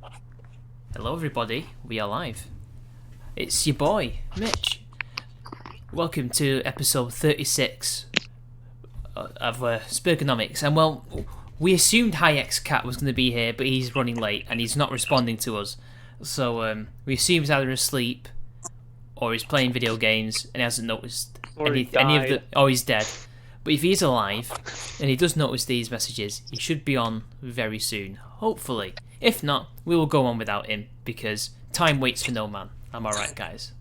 Hello everybody, we are live. It's your boy, Mitch. Welcome to episode 36 of Spergonomics. And well, we assumed Hayek's cat was going to be here, but he's running late and he's not responding to us. So we assume he's either asleep or he's playing video games and hasn't noticed any of the... Oh, he's dead. But if he's alive and he does notice these messages, he should be on very soon, hopefully. If not, we will go on without him because time waits for no man. Am I right, guys?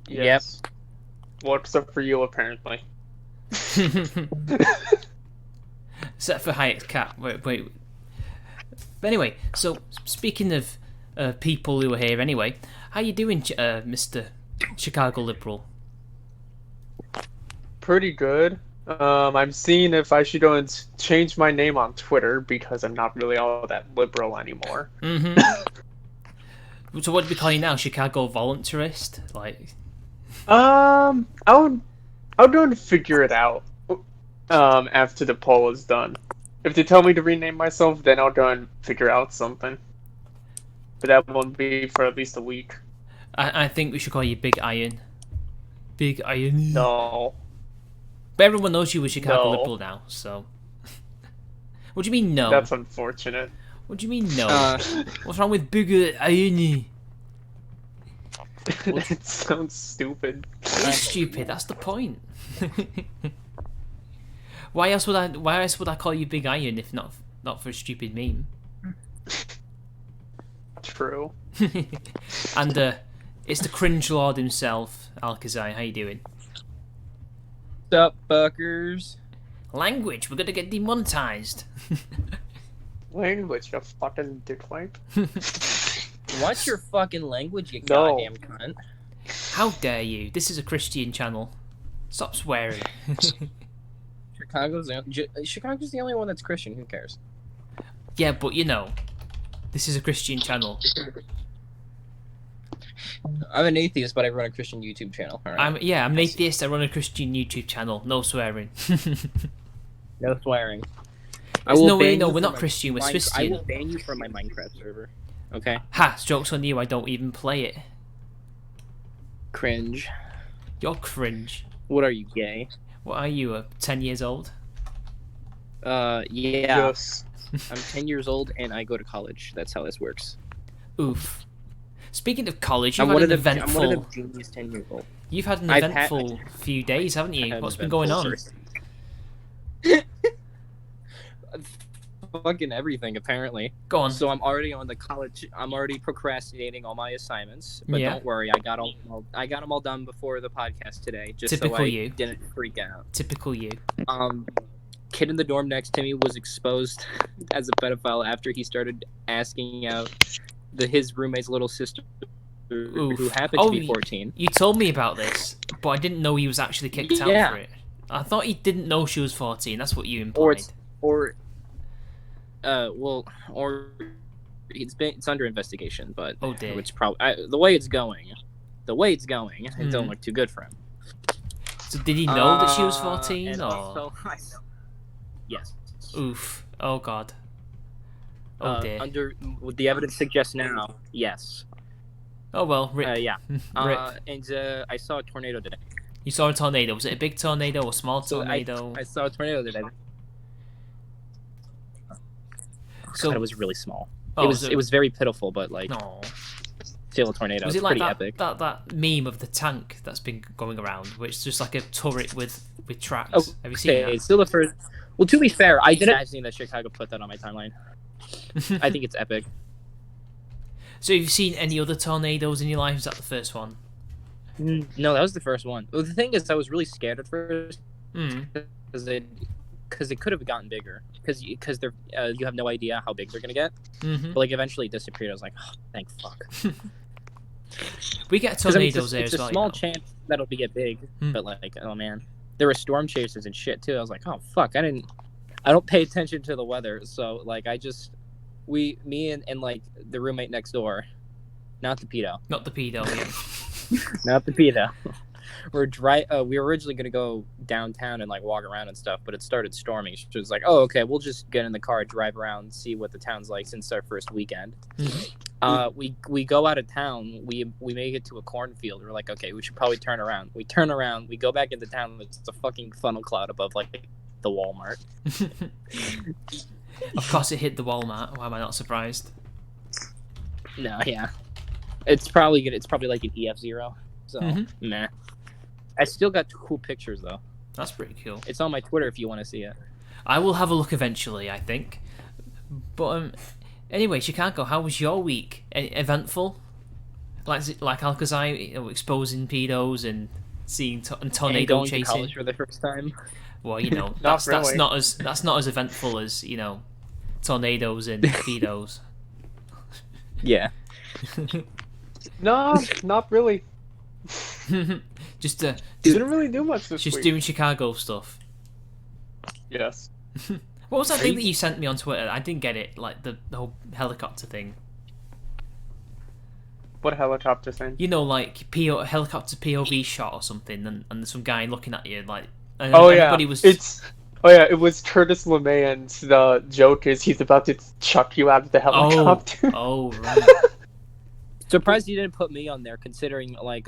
Yes. Works up for you, apparently. Except for Hayek's cat. Wait. But anyway, so speaking of people who are here anyway, how you doing, Mr. Chicago Liberal? Pretty good. I'm seeing if I should go and change my name on Twitter because I'm not really all that liberal anymore. Mm-hmm. So what do we call you now? Chicago Voluntarist? Like... I'll go and figure it out after the poll is done. If they tell me to rename myself, then I'll go and figure out something. But that won't be for at least a week. I think we should call you Big Iron. Big Iron. No. But everyone knows you were Chicago No. Liberal now, so... What do you mean no? That's unfortunate. What do you mean no? What's wrong with Big Iron? It sounds stupid. It's stupid, that's the point. Why else would I call you Big Iron if not for a stupid meme? True. And it's the cringe lord himself, Alkazai. How you doing? What's up, fuckers? Language, we're gonna get demonetized. Language, you fucking dickwank. Watch your fucking language, you No. goddamn cunt. How dare you? This is a Christian channel. Stop swearing. Chicago's the only one that's Christian. Who cares? Yeah, but you know, this is a Christian channel. I'm an atheist, but I run a Christian YouTube channel. All right? I'm an atheist. I run a Christian YouTube channel. No swearing. No swearing. We're not Christian. We're I Christian. will ban you from my Minecraft server. Okay. Ha! Joke's on you. I don't even play it. Cringe. You're cringe. What are you, gay? What are you? 10 years old? Yeah. Yes. I'm 10 years old and I go to college. That's how this works. Oof. Speaking of college, I'm you've one had of an the I'm one eventful. of the genius 10-year-old. You've had an I've had- eventful few days, haven't you? What's been going on? Fucking everything, apparently. Go on. So I'm already on the college. I'm already procrastinating all my assignments. But Yeah. don't worry, I got them all done before the podcast today, just Typical so I you. didn't freak out. Typical you. Kid in the dorm next to me was exposed as a pedophile after he started asking out his roommate's little sister, who Oof. happened to be 14. You told me about this, but I didn't know he was actually kicked out Yeah. for it. I thought he didn't know she was 14. That's what you implied. Or it's under investigation, but Oh dear. it's probably the way it's going, it don't look too good for him. So did he know that she was 14? And Or also, yes. oof. Oh god. Oh dear. Under what the evidence suggests now, yes. Oh well. Rip. Yeah. Rip. And I saw a tornado today. You saw a tornado. Was it a big tornado or a small So tornado? I saw a tornado today. So God, it was really small. Oh, it was very pitiful, but like no. still a tornado. Was It's it like pretty that, epic. that meme of the tank that's been going around, which is just like a turret with tracks? Oh, Have you seen Okay, that? it's still the first. Well, to be fair, I didn't imagine that Chicago put that on my timeline. I think it's epic. So have you seen any other tornadoes in your life? Is that the first one? No, that was the first one. Well, the thing is, I was really scared at first Hmm. because it could have gotten bigger. Because they're you have no idea how big they're gonna get. Mm-hmm. But like eventually it disappeared. I was like, oh, thank fuck. We get 'Cause, I mean, tornadoes there it's as a well. small you know. chance that'll be get big, Hmm. but like, oh man, there were storm chasers and shit too. I was like, oh fuck, I don't pay attention to the weather, so like me and like the roommate next door, not the pedo, Not the pedo. Yeah. not the pedo. We were originally gonna go downtown and like walk around and stuff, but it started storming. She was like, "Oh, okay, we'll just get in the car, drive around, see what the town's like since it's our first weekend." We go out of town. We make it to a cornfield. We're like, okay, we should probably turn around. We turn around. We go back into town. It's a fucking funnel cloud above like the Walmart. Of course, it hit the Walmart. Why am I not surprised? No, yeah, it's probably good. It's probably like an EF0. So nah. I still got cool pictures though. That's pretty cool. It's on my Twitter if you want to see it. I will have a look eventually, I think. But anyway, Chicago, how was your week? Eventful? Like Alcazar, exposing pedos and seeing tornado and going chasing. To college for the first time. Well, Not really. that's not as eventful as tornadoes and pedos. Yeah. No, not really. Didn't Didn't really do much this week. doing Chicago stuff. Yes. What was that thing that you sent me on Twitter? I didn't get it, like the whole helicopter thing. What helicopter thing? Like helicopter POV shot or something, and there's some guy looking at you, like. And Oh everybody yeah, was... it was Curtis LeMay, and the joke is he's about to chuck you out of the helicopter. Oh, right. Surprised you didn't put me on there, considering like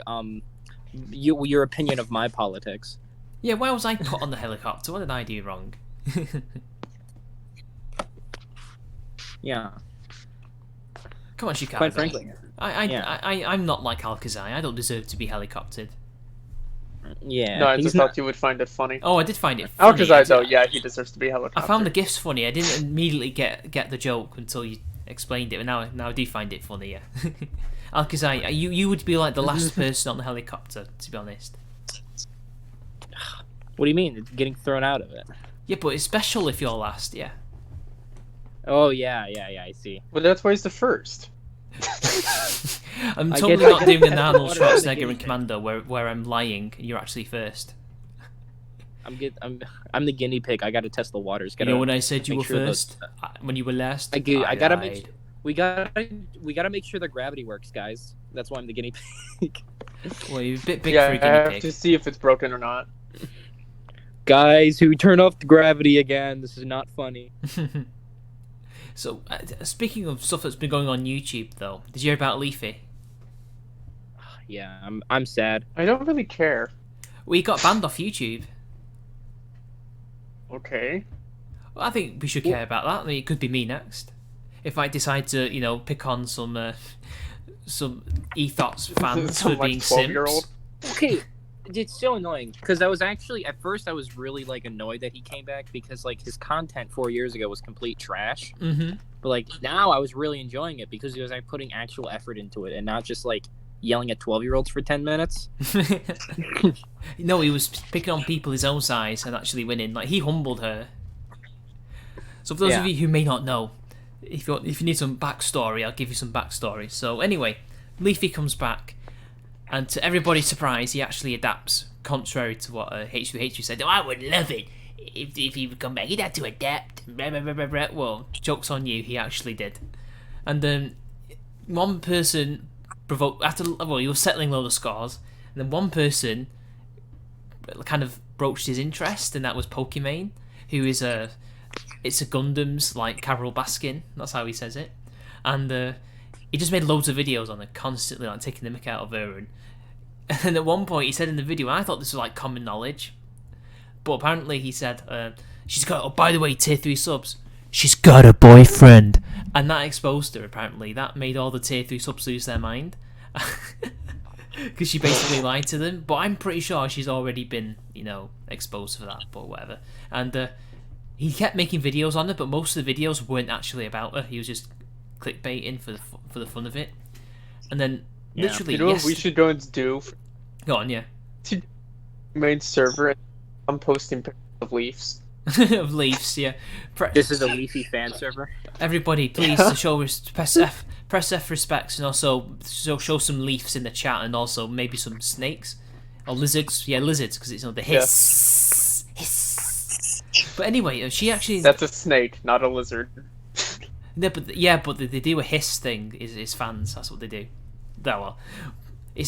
your opinion of my politics. Yeah, why was I put on the helicopter? What did I do wrong? Yeah. Come on, Chicago. Quite frankly. I'm not like Alcazar. I don't deserve to be helicoptered. Yeah. No, I just thought you would find it funny. Oh, I did find it funny. Alcazar, though, yeah, he deserves to be helicoptered. I found the gifs funny. I didn't immediately get the joke until you explained it, but now I do find it funny, yeah. Alcazar, you would be like the last person on the helicopter, to be honest. What do you mean? It's getting thrown out of it. Yeah, but it's special if you're last, yeah. Oh, yeah, I see. Well, that's why he's the first. I'm I totally get- not doing an Arnold Water on the Schwarzenegger guinea in pig. Commando where I'm lying and you're actually first. I'm the guinea pig. I gotta test the waters. You know when I said you make were sure those- first? When you were last? I gotta lied. make. We gotta make sure the gravity works, guys. That's why I'm the guinea pig. Well, you're a bit big Yeah, for a I guinea have pig. to see if it's broken or not. Guys, who turn off the gravity again? This is not funny. So, speaking of stuff that's been going on YouTube, though, did you hear about Leafy? Yeah, I'm sad. I don't really care. We got banned off YouTube. Okay. Well, I think we should care about that. I mean, it could be me next. If I decide to, pick on some ethos fans Some, for like, being 12-year-old. simps. Okay, it's so annoying because I was actually at first I was really like annoyed that he came back because like his content 4 years ago was complete trash. Mm-hmm. But like now I was really enjoying it because he was like putting actual effort into it and not just like yelling at 12-year-olds for 10 minutes. No, he was picking on people his own size and actually winning. Like, he humbled her. So for those of you who may not know, if you need some backstory, I'll give you some backstory. So anyway, Leafy comes back, and to everybody's surprise, he actually adapts, contrary to what H3H said. Oh, I would love it if he would come back. He'd have to adapt. Blah, blah, blah, blah, blah. Well, joke's on you, he actually did. And then one person provoked, he was settling load of scores, and then one person kind of broached his interest, and that was Pokimane, who is it's a Gundam's like Carol Baskin, that's how he says it, and he just made loads of videos on it, constantly like taking the mick out of her, and at one point he said in the video, and I thought this was like common knowledge, but apparently he said, she's got, oh by the way, tier 3 subs, she's got a boyfriend, and that exposed her. Apparently that made all the tier 3 subs lose their mind because she basically lied to them, but I'm pretty sure she's already been exposed for that, but whatever. And he kept making videos on her, but most of the videos weren't actually about her. He was just clickbaiting for the fun of it. And then literally, You know what we should go and do? Go on, yeah. Main server, and I'm posting pictures of leaves. Of Leafs, yeah. This is a Leafy fan server. Everybody, please to show press F respects, and also show some Leafs in the chat, and also maybe some snakes or lizards. Yeah, lizards, because it's the hiss. But anyway, she actually. That's a snake, not a lizard. No, but they do a hiss thing. Is fans? That's what they do. That well.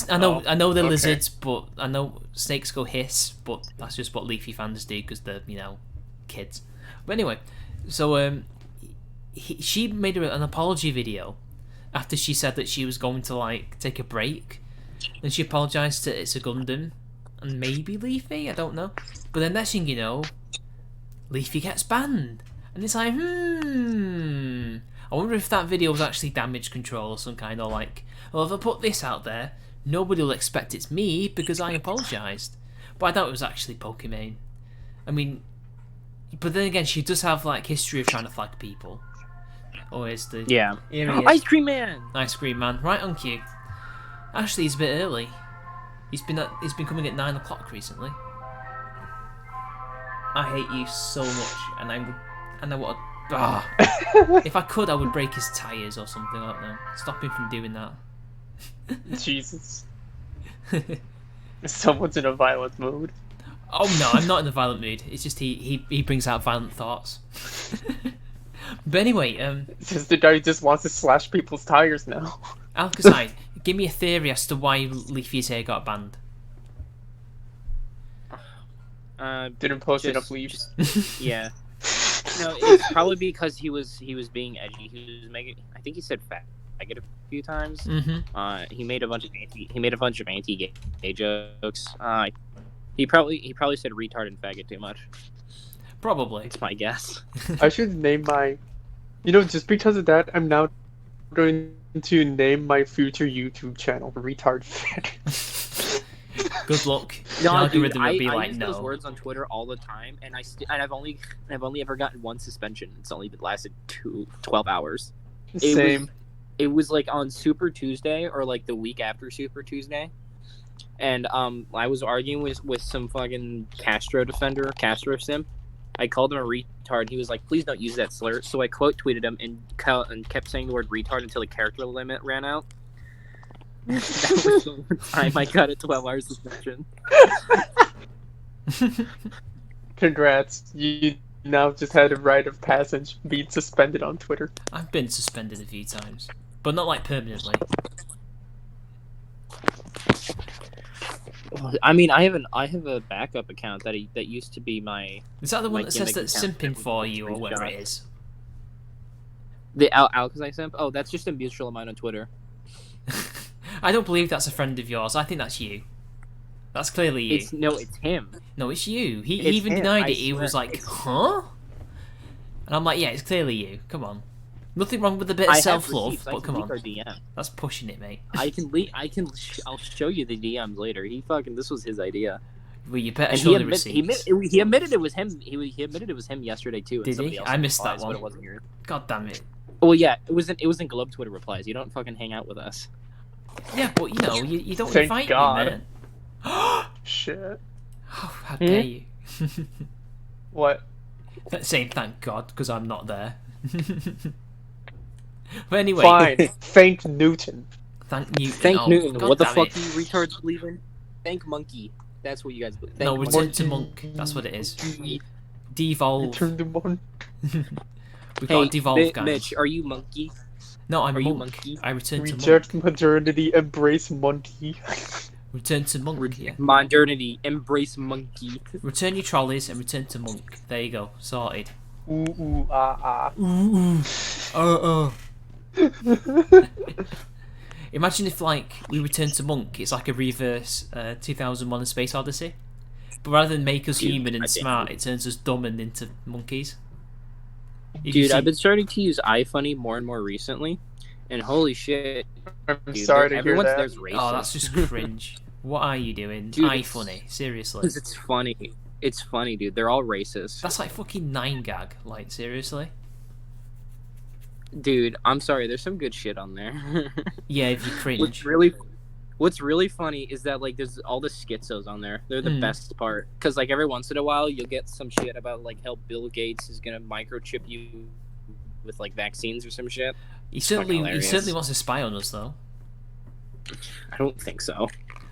I know they're okay. lizards, but I know snakes go hiss, but that's just what Leafy fans do because they're kids. But anyway, so she made an apology video after she said that she was going to like take a break, and she apologized to It's a Gundam and maybe Leafy, I don't know. But then next thing you know, Leafy gets banned, and it's like I wonder if that video was actually damage control or some kind, or like, well, if I put this out there, nobody will expect it's me because I apologised. But I doubt it was actually Pokimane. I mean, but then again, she does have like history of trying to flag people. Always the Yeah. Here he is. Ice Cream Man. Ice Cream Man, right on cue. Actually, he's a bit early. He's been coming at 9 o'clock recently. I hate you so much, and I want to. If I could, I would break his tyres or something. I don't know. Stop him from doing that. Jesus. Someone's in a violent mood. Oh no, I'm not in a violent mood. It's just he brings out violent thoughts. But anyway, It's just the guy who just wants to slash people's tires now. Alkazai, give me a theory as to why Leafy's hair got banned. Didn't post enough leaves. Yeah. No, it's probably because he was being edgy. He was making. I think he said faggot a few times. Mm-hmm. He made a bunch of anti-gay jokes. He probably said retard and faggot too much. Probably. It's my guess. I should name my... just because of that, I'm now going to name my future YouTube channel Retard Fag. Good luck. No, the dude, algorithm would be I like, use no. those words on Twitter all the time, and I've only ever gotten one suspension. It's only lasted 12 hours. Same. It was like on Super Tuesday or like the week after Super Tuesday, and I was arguing with some fucking Castro simp. I called him a retard. He was like, "Please don't use that slur." So I quote tweeted him and kept saying the word retard until the character limit ran out. That was the time I got a 12-hour suspension. Congrats. You now just had a rite of passage being suspended on Twitter. I've been suspended a few times, but not like permanently. I mean, I have a backup account that used to be my. Is that the one my that says gimmick that account simping that for was you or whatever it is? The Alkazai simp? Oh, that's just a mutual of mine on Twitter. I don't believe that's a friend of yours. I think that's you. That's clearly you. It's him. No, it's you. He It's even him, denied I it. He was swear. like, huh? And I'm like, yeah, it's clearly you. Come on. Nothing wrong with a bit of I have self-love, receipts. I but can come leak on. our DM. That's pushing it, mate. I'll show you the DMs later. This was his idea. Well, you better And show he, the receipts. he admitted it was him. He admitted it was him yesterday too. and Did somebody he? else I in missed that replies, one. But it wasn't yours. God damn it. Well, yeah, it was in Globe Twitter replies. You don't fucking hang out with us. Yeah, but you don't Thank invite God. me, man. Shit. Oh, how dare you? What? Saying thank God because I'm not there. But anyway, Fine. Thank Newton. Thank Newton. Thank Oh, Newton. God What the damn fuck it. do you retards believe in? Thank Monkey. That's what you guys believe. No, Thank return to Monkey. monk. That's what it is. Devolve. Return to one. We got to devolve, guys. Mitch, are you Monkey? No, I'm Are monk. you Monkey? I return to monk. Reject modernity, embrace monkey. Return to monk. Yeah. Modernity. Embrace Monkey. Return your trolleys and return to monk. There you go. Sorted. Ooh, ooh, ah, Ooh. Imagine if, like, we return to monk. It's like a reverse 2001: A Space Odyssey. But rather than make us Dude, human and I think- smart, it turns us dumb and into monkeys. If you Dude, see- I've been starting to use iFunny more and more recently, and holy shit, I'm dude, sorry to hear everyone's that. there's racist. Oh, that's just cringe. What are you doing? Dude, iFunny, seriously. 'Cause it's funny. It's funny, dude. They're all racist. That's like fucking 9gag. Like, seriously? Dude, I'm sorry. There's some good shit on there. Yeah, if you cringe. What's really funny is that like there's all the schizos on there. They're the best part because like every once in a while you'll get some shit about like how Bill Gates is gonna microchip you with like vaccines or some shit. He fucking certainly hilarious. wants to spy on us, though. I don't think so.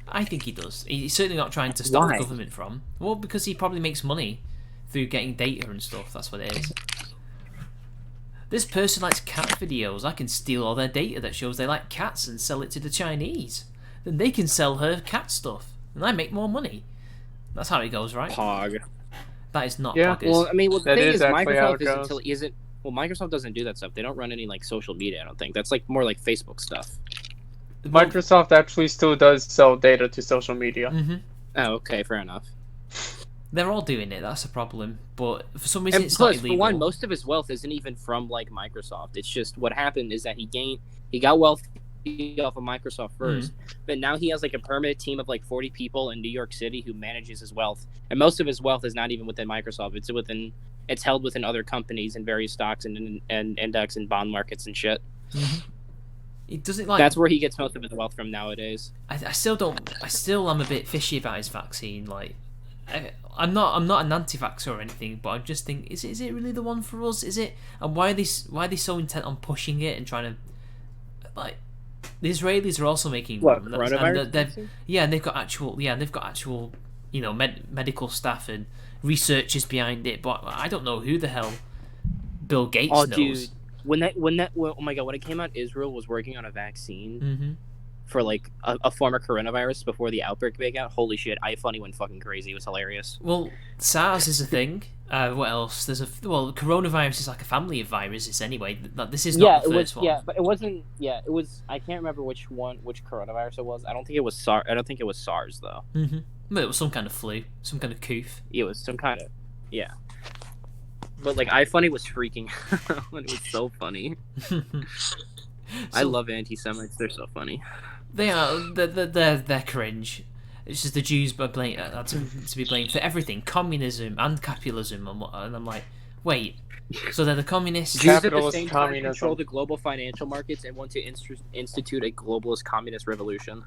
I think he does. He's certainly not trying to stop Why? the government from. Well, because he probably makes money through getting data and stuff. That's what it is. This person likes cat videos. I can steal all their data that shows they like cats and sell it to the Chinese. then they can sell her cat stuff, and I make more money. That's how it goes, right? Pog. That is not Yeah. poggers. Well, I mean, the That thing is is, actually how it Microsoft goes. isn't. Well, Microsoft doesn't do that stuff. They don't run any like social media. I don't think that's like more like Facebook stuff. Well, Microsoft actually still does sell data to social media. mhm. Oh, okay, fair enough. They're all doing it. That's a problem. But for some reason, And it's plus, not for illegal. one, most of his wealth isn't even from like Microsoft. It's just what happened is that he got wealth off of Microsoft first, but now he has like a permanent team of like 40 people in New York City who manages his wealth, and most of his wealth is not even within Microsoft. It's held within other companies and various stocks and index and bond markets and shit. It doesn't like. That's where he gets most of his wealth from nowadays. I still don't. I still am a bit fishy about his vaccine. Like, I'm not an anti-vaxxer or anything, but I just think is it really the one for us? Is it? And why are they so intent on pushing it and trying to like? The Israelis are also making What, one. coronavirus And vaccine? they've got actual medical staff and researchers behind it. But I don't know who the hell Bill Gates Oh, knows. dude, oh my god, when it came out, Israel was working on a vaccine Mm-hmm. for like a form of coronavirus before the outbreak broke out. Holy shit, iFunny went fucking crazy. It was hilarious. Well, SARS is a thing. What else? Coronavirus is like a family of viruses anyway. This is not the first one. Yeah, but it wasn't. Yeah, it was. I can't remember which coronavirus it was. I don't think it was SARS. I don't think it was SARS though. Mm-hmm. Well, it was some kind of flu, some kind of coof. It was some kind of. Yeah. But like iFunny was freaking out. It was so funny. I love anti-Semites. They're so funny. They are. They're cringe. It's just the Jews are to be blamed for everything, communism and capitalism, and I'm like, wait, so they're the communists? Jews at the Capitalist same time communism. control the global financial markets and want to institute a globalist communist revolution.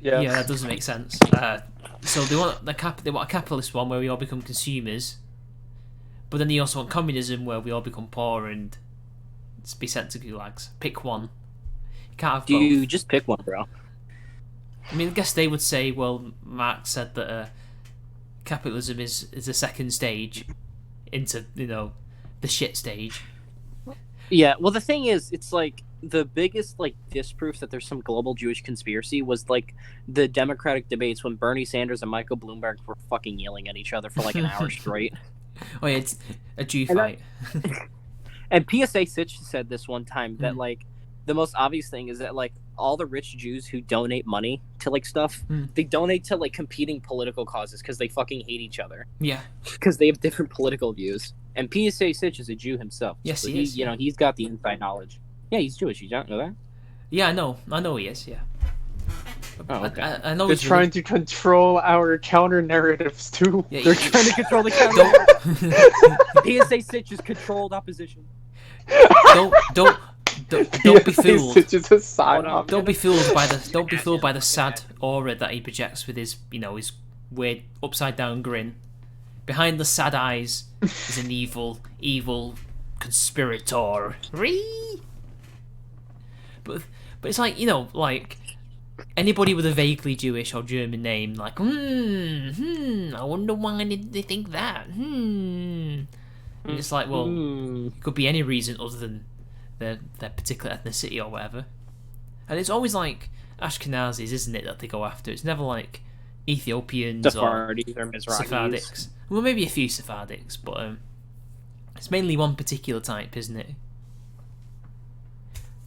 Yeah. Yeah, that doesn't make sense. So they want a capitalist one where we all become consumers, but then they also want communism where we all become poor and be sent to gulags. Pick one. You can't have both. Dude, just pick one, bro. I mean, I guess they would say, well, Marx said that capitalism is the second stage into, the shit stage. Yeah, well, the thing is, it's like the biggest like disproof that there's some global Jewish conspiracy was like the Democratic debates when Bernie Sanders and Michael Bloomberg were fucking yelling at each other for like an hour straight. Oh yeah, it's a Jew And fight. And PSA Sitch said this one time that like the most obvious thing is that like all the rich Jews who donate money to like stuff, they donate to like competing political causes because they fucking hate each other. Yeah. Because they have different political views. And PSA Sitch is a Jew himself. Yes, so he is. You know, he's got the inside knowledge. Yeah, he's Jewish. You don't know that? Yeah, I know he is. Yeah. Oh, okay. I know They're he's trying to control our counter narratives too. Yeah, They're trying to control the counter. PSA Sitch is controlled opposition. Don't be fooled. It's just a sign-off. Don't be fooled by the sad aura that he projects with his his weird upside down grin. Behind the sad eyes is an evil conspirator. But it's like like anybody with a vaguely Jewish or German name, like I wonder why did they think that. And it's like, well, it could be any reason other than their particular ethnicity or whatever. And it's always like Ashkenazis, isn't it, that they go after? It's never like Ethiopians Sephardics or Mizrahis. Sephardics. Well, maybe a few Sephardics, but it's mainly one particular type, isn't it?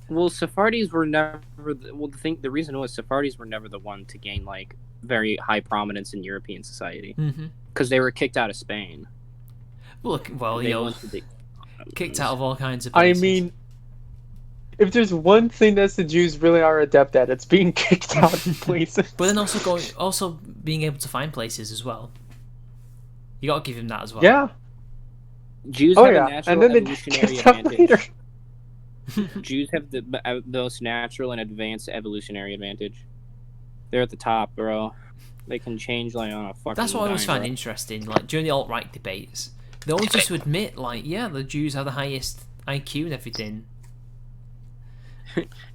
Well, Sephardis were never. The reason was Sephardis were never the one to gain like very high prominence in European society because they were kicked out of Spain. Look, well, kicked out of all kinds of I places. mean, if there's one thing that the Jews really are adept at, it's being kicked out of places. But then also being able to find places as well. You gotta give him that as well. Yeah. Jews Oh have a yeah, natural and then they evolutionary kicked out advantage. later. Jews have the most natural and advanced evolutionary advantage. They're at the top, bro. They can change like on a fucking. That's what I always dime, find bro. interesting. Like during the alt-right debates, they always just admit, like, yeah, the Jews have the highest IQ and everything.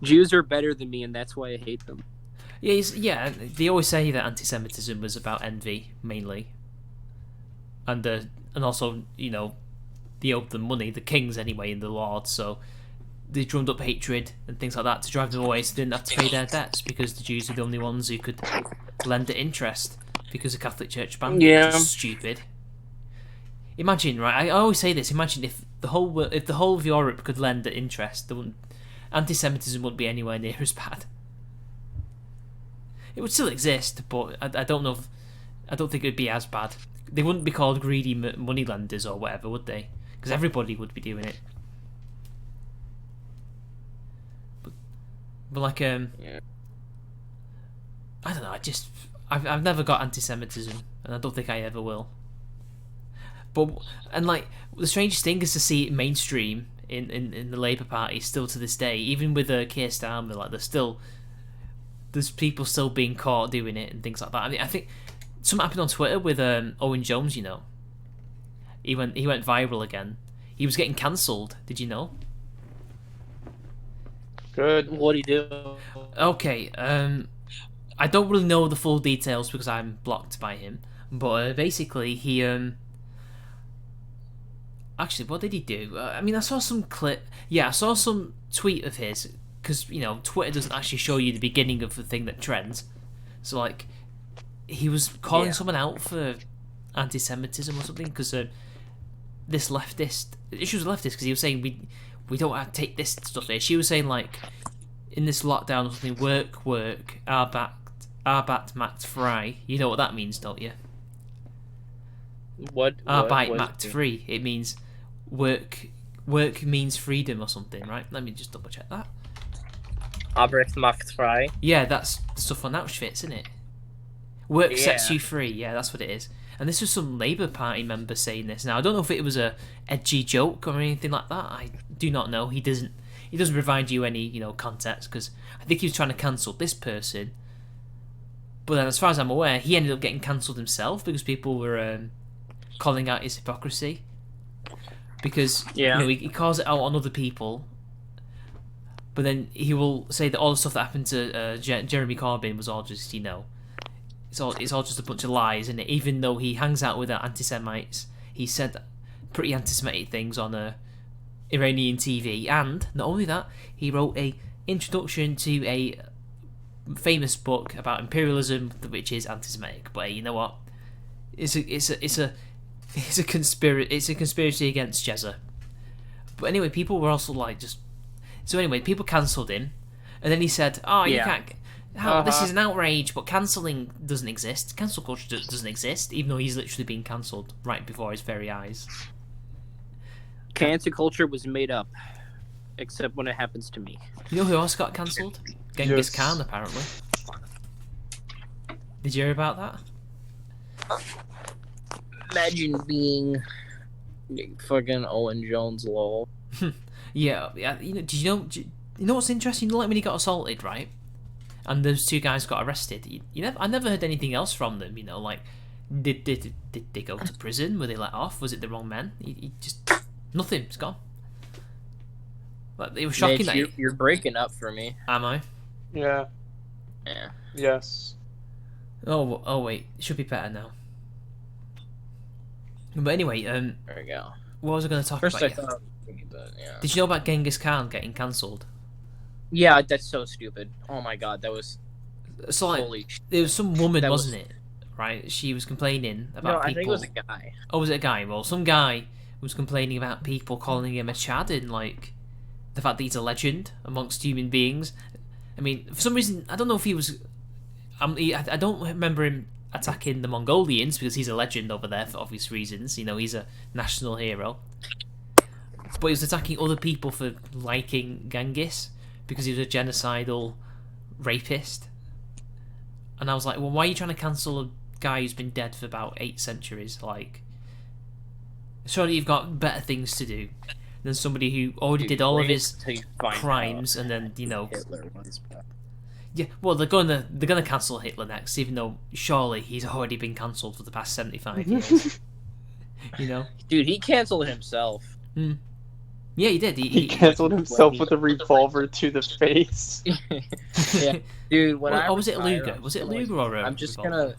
Jews are better than me, and that's why I hate them. Yeah, they always say that anti-Semitism was about envy mainly, and also the money, the kings anyway, and the lords. So they drummed up hatred and things like that to drive them away, so they didn't have to pay their debts because the Jews were the only ones who could lend at interest because the Catholic Church banned it. Yeah. Which is stupid. Imagine, right? I always say this. Imagine if the whole of Europe could lend at interest, anti-Semitism wouldn't be anywhere near as bad. It would still exist, but I don't know. I don't think it would be as bad. They wouldn't be called greedy money lenders or whatever, would they? Because everybody would be doing it. But like, Yeah. I don't know. I've never got anti-Semitism, and I don't think I ever will. And like, the strangest thing is to see it mainstream in the Labour Party still to this day, even with Keir Starmer. Like, there's people still being caught doing it and things like that. I mean, I think something happened on Twitter with Owen Jones. You know, he went viral again. He was getting cancelled. Did you know? Good. What'd he do? Okay. I don't really know the full details because I'm blocked by him. But basically, he actually, what did he do? I mean, I saw some clip. Yeah, I saw some tweet of his because Twitter doesn't actually show you the beginning of the thing that trends. So like, he was calling someone out for anti-Semitism or something because this leftist. She was a leftist because he was saying we don't have to take this stuff here. She was saying like, in this lockdown or something, work, Arbeit macht frei. You know what that means, don't you? What Arbeit macht frei. It means work means freedom or something, right? Let me just double check that. Arbeit macht frei. Yeah, that's the stuff on Auschwitz, isn't it? Work sets you free. Yeah, that's what it is. And this was some Labour Party member saying this. Now I don't know if it was a edgy joke or anything like that. I do not know. He doesn't provide you any context because I think he was trying to cancel this person. But then, as far as I'm aware, he ended up getting cancelled himself because people were calling out his hypocrisy. Because he calls it out on other people, but then he will say that all the stuff that happened to Jeremy Corbyn was all just it's all just a bunch of lies, and even though he hangs out with anti-Semites, he said pretty anti-Semitic things on Iranian TV, and not only that, he wrote a introduction to a famous book about imperialism, which is anti-Semitic. But hey, you know what? It's a conspiracy against Jezza. But anyway, people were also like people cancelled him, and then he said, you can't. This is an outrage, but cancelling doesn't exist. Cancel culture doesn't exist, even though he's literally being cancelled right before his very eyes. Cancel culture was made up, except when it happens to me. You know who else got cancelled? Genghis Khan, apparently. Did you hear about that? Imagine being fucking Owen Jones, lol. Yeah. Did you know what's interesting? Like when he got assaulted, right? And those two guys got arrested. I never heard anything else from them. Like, did they go to prison? Were they let off? Was it the wrong men? He just nothing. It's gone. Like, it was shocking. Mitch, you're breaking up for me. Am I? Yeah. Yeah. Yes. Oh wait, it should be better now. But anyway, there we go. What was I going to talk First about? I thought, but yeah. Did you know about Genghis Khan getting cancelled? Yeah, that's so stupid. Oh my god, that was. So like, there was some woman, wasn't it? Right, she was complaining about people. I think it was a guy. Oh, was it a guy? Well, some guy was complaining about people calling him a Chad and like the fact that he's a legend amongst human beings. I mean, for some reason, I don't know if he was. I don't remember him attacking the Mongolians because he's a legend over there for obvious reasons. He's a national hero. But he was attacking other people for liking Genghis because he was a genocidal rapist. And I was like, well, why are you trying to cancel a guy who's been dead for about 8 centuries? Like, surely you've got better things to do than somebody who already did all of his crimes and then, Hitler was bad. Yeah, well, they're gonna cancel Hitler next, even though surely he's already been cancelled for the past 75 years. Dude, he canceled himself. Yeah, he did. He cancelled himself with a revolver to the face. Yeah, dude. Was it Luger? Was it Luger or I'm just gonna,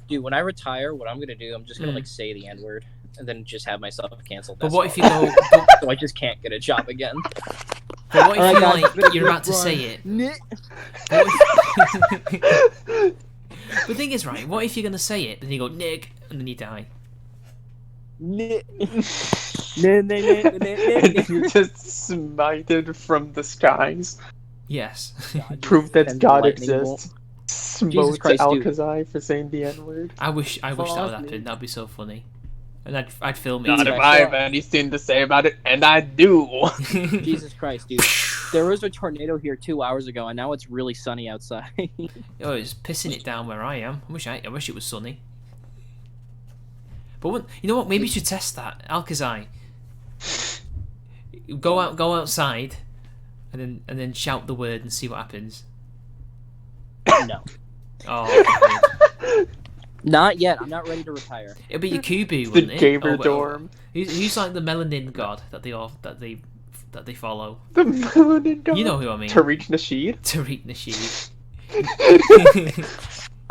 dude. When I retire, what I'm gonna do? I'm just gonna say the N-word and then just have myself canceled. But what if you go? So I just can't get a job again. But what if Alright, you guys, it's been a you're good about to say it? run. What if- But the thing is, right? What if you're gonna say it, then you go Nick, and then you die? And you just smited from the skies. Yes. Prove that Sends God lightning bolt. exists. Smote Christ, dude. Alkazai for saying the N-word. I wish that would Fuck happen. me. That'd be so funny. And I'd film Not it. if I have anything to say about it, and I do. Jesus Christ, dude. There was a tornado here 2 hours ago, and now it's really sunny outside. Oh, it's pissing it down where I am. I wish it was sunny. But you know what? Maybe you should test that, Alkazai. Go outside, and then shout the word and see what happens. No. Oh, Not yet. I'm not ready to retire. it'll be Yakubu, The wouldn't it? gamer Or- dorm. Who's like the melanin god that they follow? The melanin dog. You know who I mean. Tariq Nasheed. Tariq Nasheed.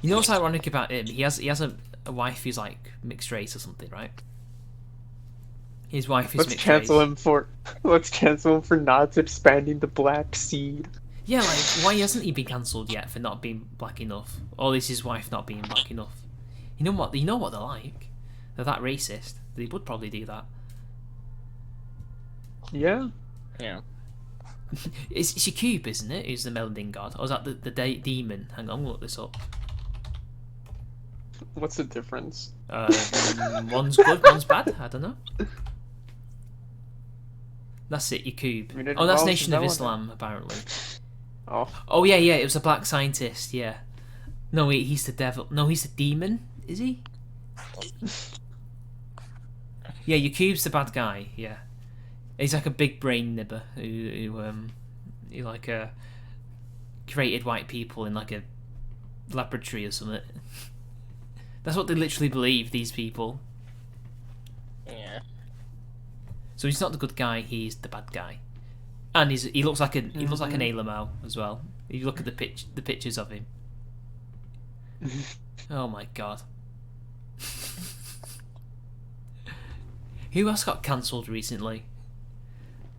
You know what's ironic about him? He has a wife who's like mixed race or something, right? His wife is Let's mixed cancel race. Let's cancel him for not expanding the black seed. Yeah, like why hasn't he been cancelled yet for not being black enough? Or is his wife not being black enough? You know what? They're like. They're that racist. They would probably do that. Yeah. Yeah. It's your cube, isn't it? Who's the melanin god? Or is that the demon? Hang on, I'm gonna look this up. What's the difference? One's good, one's bad. I don't know. That's it, your cube. We didn't Oh, that's know Nation of that one. Islam, apparently. Oh. Oh yeah, it was a black scientist. Yeah. No, wait, he's the devil. No, he's the demon. Is he? Yeah, your cube's the bad guy. Yeah, he's like a big brain nibber who like created white people in like a laboratory or something. That's what they literally believe. These people. Yeah. So he's not the good guy. He's the bad guy, and he looks like an Alamo as well. If you look at the pictures of him. Oh my god. Who else got cancelled recently?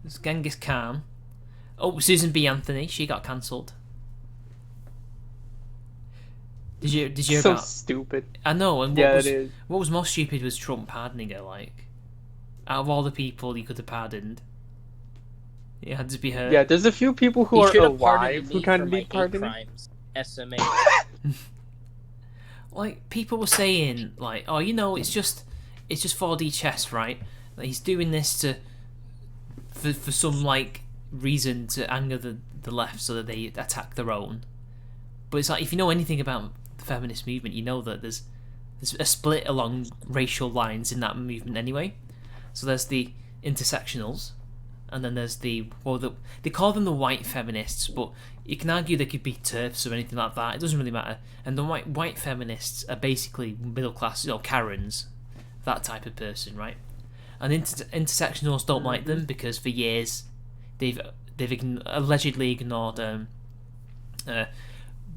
There's Genghis Khan. Oh, Susan B. Anthony, she got cancelled. Did you hear So about? stupid. I know, and Yeah, it is. what was most stupid was Trump pardoning her. Like, out of all the people he could have pardoned, it had to be her. Yeah, there's a few people who He are should have pardoned alive me who kind for of my need hate pardoning. crimes. SMA. Like people were saying, like, oh, it's just 4D chess, right? Like, he's doing this for some like reason to anger the left so that they attack their own. But it's like if you know anything about the feminist movement, you know that there's a split along racial lines in that movement anyway. So there's the intersectionals, and then there's they call them the white feminists, but you can argue they could be TERFs or anything like that. It doesn't really matter. And the white feminists are basically middle class, Karens, that type of person, right? And intersectionals don't like them because for years they've allegedly ignored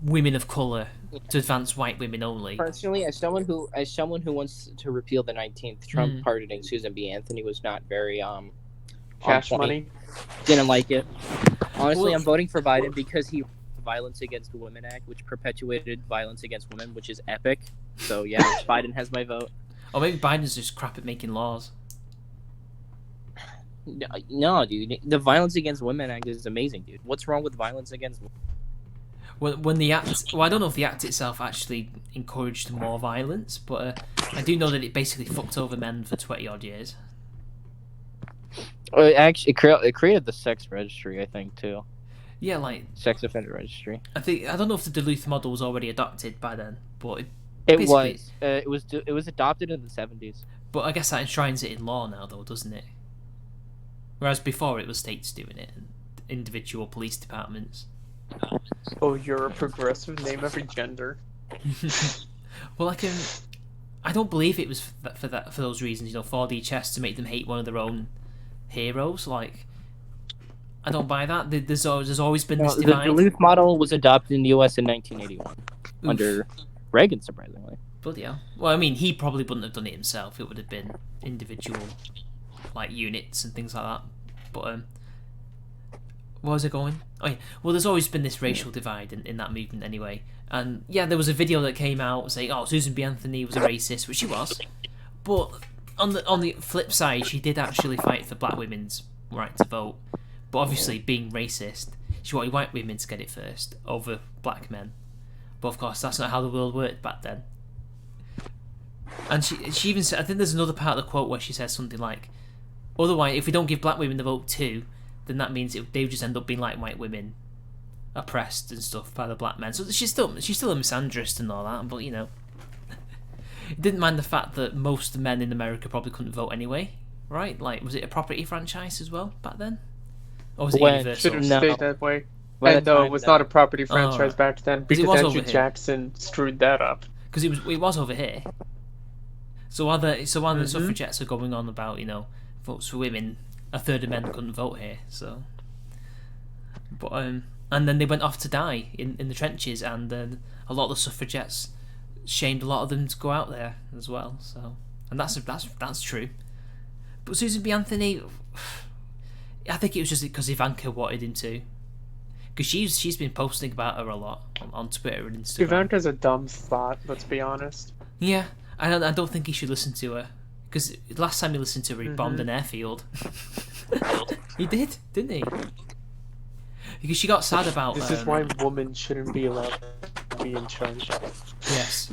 women of color to advance white women only. Personally, as someone who wants to repeal the 19th, Trump pardoning Susan B. Anthony was not very Cash on point. money. Didn't like it. Honestly, Well- I'm voting for Biden because he Violence Against Women Act, which perpetuated violence against women, which is epic. So yeah, Biden has my vote. Or maybe Biden's just crap at making laws. No, dude, the Violence Against Women Act is amazing, dude. What's wrong with violence against women? When the act, well, I don't know if the act itself actually encouraged more violence, but I do know that it basically fucked over men for 20 odd years. Actually, it created the sex registry, I think, too. Yeah, like Sex offender registry. I don't know if the Duluth model was already adopted by then, but It basically- was. It was adopted in the 70s. but I guess that enshrines it in law now, though, doesn't it? Whereas before it was states doing it, and individual police departments. Oh, you're a progressive. Name every gender. Well, I don't believe it was for those reasons. 4D chess to make them hate one of their own heroes. Like, I don't buy that. There's always been this The divide. Duluth model was adopted in the U.S. in 1981 under Reagan, surprisingly. Bloody hell. Well, I mean, he probably wouldn't have done it himself. It would have been individual, like, units and things like that. But Where was I going? Oh yeah. Well, there's always been this racial divide in that movement anyway. And yeah, there was a video that came out saying, "Oh, Susan B. Anthony was a racist," which she was. But on the flip side, she did actually fight for black women's right to vote. But obviously, being racist, she wanted white women to get it first over black men. But of course, that's not how the world worked back then. And she even said, I think there's another part of the quote where she says something like, "Otherwise, if we don't give black women the vote too, then that means they just end up being like white women, oppressed and stuff by the black men." So she's still a misandrist and all that, but you know, didn't mind the fact that most men in America probably couldn't vote anyway, right? Like, was it a property franchise as well back then, or was it universal? Should have stayed that way. By the And no, time it was that- not a property franchise right. back then Because it because was Andrew over here. Jackson screwed that up. Because it was over here. So while the suffragettes are going on about, you know, votes for women, a third of men couldn't vote here. So, but and then they went off to die in the trenches, and a lot of the suffragettes shamed a lot of them to go out there as well. So, and that's true. But Susan B. Anthony, I think it was just because Ivanka wanted him to. Because she's been posting about her a lot on Twitter and Instagram. Ivanka's a dumb thought, let's be honest. Yeah, I don't think he should listen to her. Because last time he listened to her, he bombed an airfield. He did, didn't he? Because she got sad about... This is why women shouldn't be allowed to be in charge. Yes.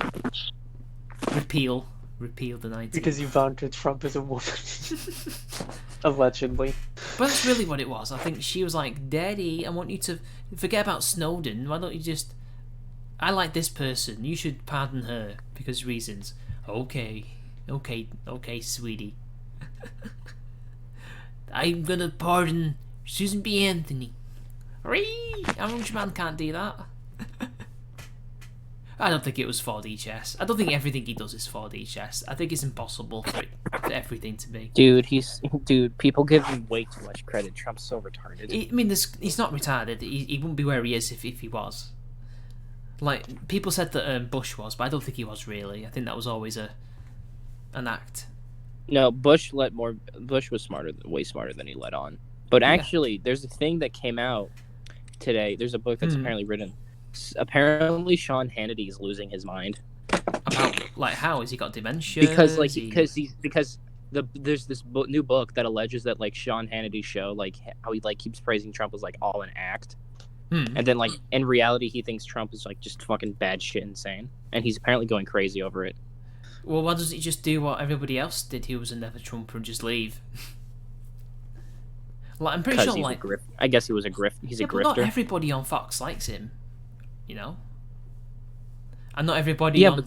Repeal the 90s. Because Ivanka Trump is a woman. Allegedly. But that's really what it was. I think she was like, "Daddy, I want you to forget about Snowden. Why don't you just... I like this person. You should pardon her because reasons." Okay, sweetie. I'm gonna pardon Susan B. Anthony. Ree! Orange Man can't do that. I don't think it was 4D chess. I don't think everything he does is 4D chess. I think it's impossible for everything to be. Dude, people give him way too much credit. Trump's so retarded. I mean, he's not retarded. He wouldn't be where he is if he was. Like, people said that Bush was, but I don't think he was really. I think that was always an act. No, Bush was way smarter than he let on. But actually, there's a thing that came out today. There's a book that's apparently written. Apparently, Sean Hannity is losing his mind. About, like, how? Has he got dementia? Because there's this new book that alleges that, like, Sean Hannity's show, like, how he, like, keeps praising Trump was, like, all an act. And then, like, in reality, he thinks Trump is, like, just fucking bad shit insane. And he's apparently going crazy over it. Well, why doesn't he just do what everybody else did who was a never Trumper and just leave? Like, I'm pretty sure, like... I guess he was a grift. He's a grifter. But not everybody on Fox likes him. You know? And not everybody yeah, on... but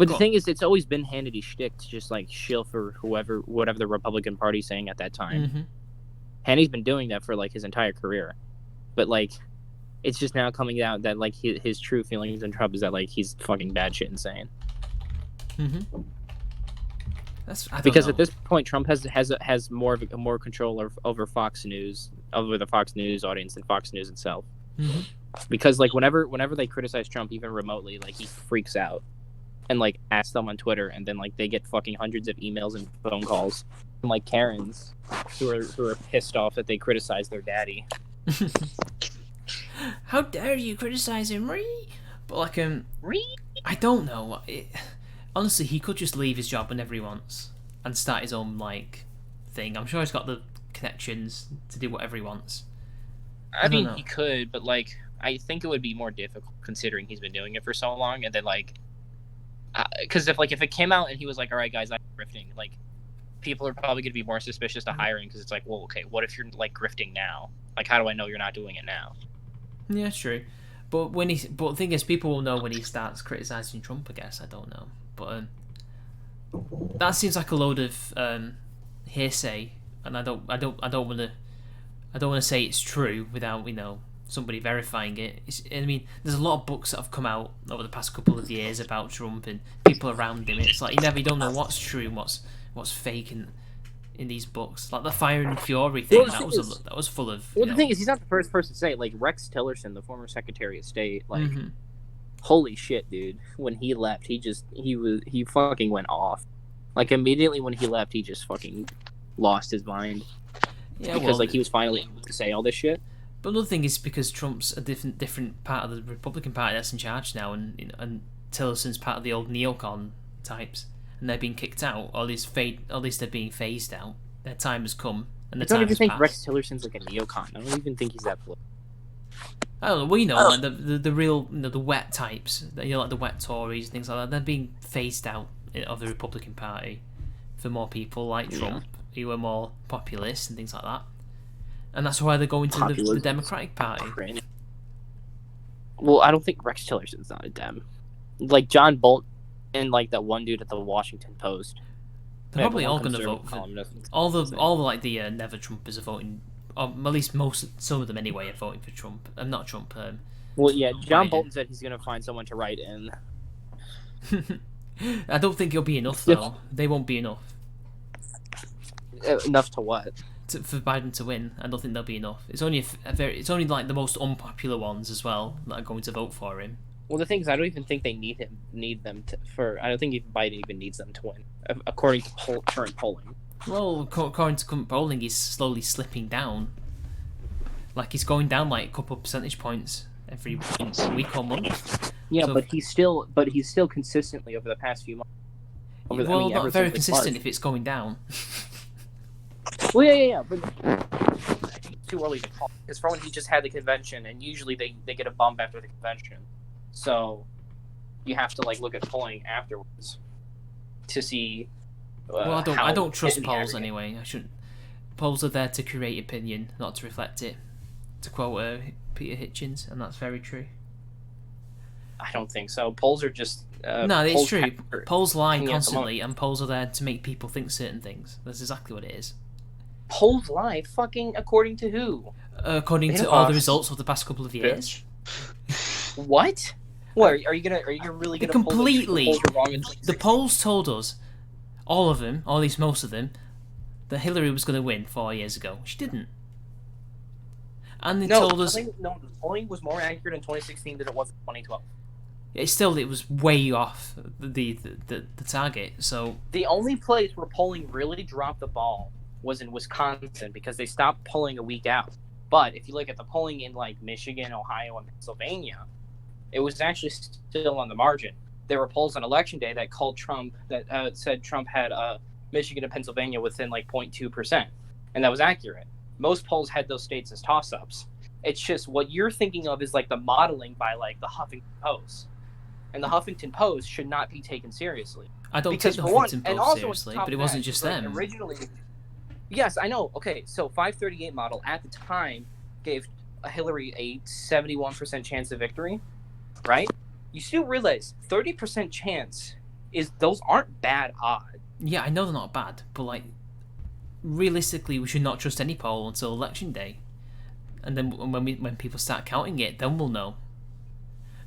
the thing is, it's always been Hannity's shtick to just, like, shill for whatever the Republican Party's saying at that time. Hannity's been doing that for, like, his entire career. But, like, it's just now coming out that, like, his true feelings on Trump is that, like, he's fucking bad shit insane. Because at this point, Trump has more control over Fox News, over the Fox News audience than Fox News itself. Because, like, whenever they criticize Trump even remotely, like, he freaks out and, like, asks them on Twitter, and then, like, they get fucking hundreds of emails and phone calls from, like, Karens who are pissed off that they criticize their daddy. How dare you criticize him, Ree? But, like, I don't know. Honestly, he could just leave his job whenever he wants and start his own, like, thing. I'm sure he's got the connections to do whatever he wants. I mean, he could, but, like, I think it would be more difficult considering he's been doing it for so long, and then, like, because if it came out and he was like, "All right, guys, I'm grifting," like, people are probably going to be more suspicious to hiring because it's like, well, okay, what if you're, like, grifting now? Like, how do I know you're not doing it now? Yeah, true. But the thing is, people will know when he starts criticizing Trump. I guess I don't know, but that seems like a load of hearsay, and I don't want to say it's true without somebody verifying it. I mean, there's a lot of books that have come out over the past couple of years about Trump and people around him. It's like you don't know what's true and what's fake in these books. Like the Fire and Fury thing, Well, that was full of... Well, the thing is, he's not the first person to say it. Like, Rex Tillerson, the former Secretary of State, like, holy shit, dude. When he left, he fucking went off. Like, immediately when he left, he just fucking lost his mind. Yeah, because, like, he was finally able say all this shit. But another thing is because Trump's a different part of the Republican Party that's in charge now, and Tillerson's part of the old neocon types, and they're being kicked out, or at least they're being phased out. Their time has come, and the I don't time even has think passed. Rex Tillerson's like a neocon. I don't even think he's that political. I don't know. We know like the real, the wet types, like the wet Tories, things like that. They're being phased out of the Republican Party for more people like Trump, who are more populist and things like that. And that's why they're going to the Democratic Party. Well, I don't think Rex Tillerson's not a Dem. Like John Bolton and like that one dude at the Washington Post. They're probably all going to vote for all the Never Trumpers are voting. Or at least some of them anyway are voting for Trump. Not Trump. Well, yeah, John Biden. Bolton said he's going to find someone to write in. I don't think it'll be enough though. They won't be enough. Enough to what? For Biden to win. I don't think they'll be enough. It's only it's only like the most unpopular ones as well that are going to vote for him. Well, the thing is, I don't even think they I don't think even Biden even needs them to win, according to current polling. Well, according to current polling, he's slowly slipping down. Like he's going down like a couple of percentage points every week or month. Yeah, So- but he's still consistently over the past few months. Not very ever since consistent March. if it's going down. Well, yeah, but too early to call. Because for one, he just had the convention, and usually they get a bump after the convention. So you have to like look at polling afterwards to see. Well, I don't trust in the polls aggregate. anyway. I shouldn't. Polls are there to create opinion, not to reflect it. To quote Peter Hitchens, and that's very true. I don't think so. Polls are just No, it's polls true. capture- Polls lie opinion at the constantly, and polls are there to make people think certain things. That's exactly what it is. Polls lie, fucking according to who? According They to don't all the ask. results of the past couple of years. What? What are you really gonna Completely. Pull the polls wrong in The polls told us, all of them, or at least most of them, that Hillary was going to win 4 years ago. She didn't. And they told us the polling was more accurate in 2016 than it was in 2012. it was way off the target. So The only place where polling really dropped the ball was in Wisconsin because they stopped polling a week out. But if you look at the polling in like Michigan, Ohio, and Pennsylvania, it was actually still on the margin. There were polls on election day that called Trump that said Trump had Michigan and Pennsylvania within like 0.2%, and that was accurate. Most polls had those states as toss-ups. It's just what you're thinking of is like the modeling by like the Huffington Post, and the Huffington Post should not be taken seriously. I don't Because take the for one, Huffington and Post also on seriously, top but it of wasn't that, just like, them. Originally, yes, I know. Okay, so 538 model at the time gave Hillary a 71% chance of victory, right? You still realize 30% chance those aren't bad odds. Yeah, I know they're not bad, but like realistically, we should not trust any poll until election day, and then when people start counting it, then we'll know.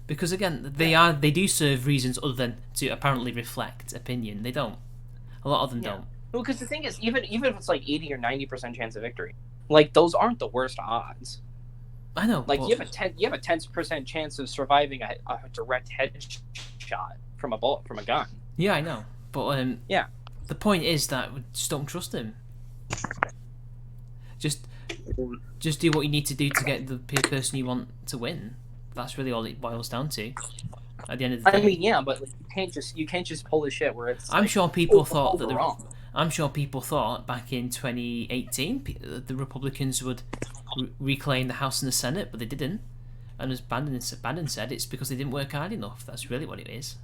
Because again, they do serve reasons other than to apparently reflect opinion. They don't. A lot of them don't. Well, because the thing is, even if it's like 80 or 90% chance of victory, like those aren't the worst odds. I know. Like but you have a 10% chance of surviving a direct headshot from a bullet from a gun. Yeah, I know. But Yeah. the point is that we just don't trust him. Just do what you need to do to get the person you want to win. That's really all it boils down to. At the end of the day, I mean, yeah, but like, you can't just pull this shit where it's. I'm like, sure people oh, thought that we're wrong. I'm sure people thought back in 2018 the Republicans would reclaim the House and the Senate, but they didn't. And as Bannon said, it's because they didn't work hard enough. That's really what it is.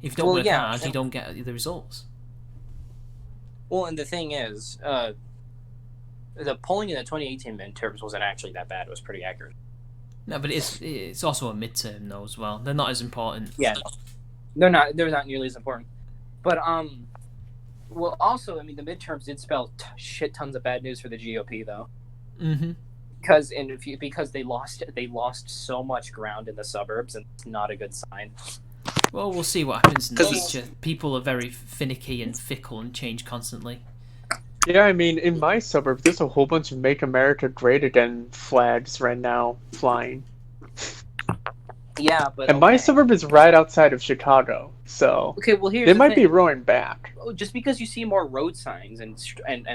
If you don't work hard, you don't get the results. Well, and the thing is, the polling in the 2018 midterms wasn't actually that bad. It was pretty accurate. No, but it's also a midterm though as well. They're not as important. Yeah, they're not nearly as important. But well, also, I mean, the midterms did spell shit tons of bad news for the GOP though. Mm-hmm. Because they lost so much ground in the suburbs, and it's not a good sign. Well, we'll see what happens in the future. People are very finicky and fickle and change constantly. Yeah, I mean, in my suburb, there's a whole bunch of "Make America Great Again" flags right now flying. Yeah, but And my okay. suburb is right outside of Chicago, so Okay, well here's they the might be thing. roaring back. Just because you see more road signs and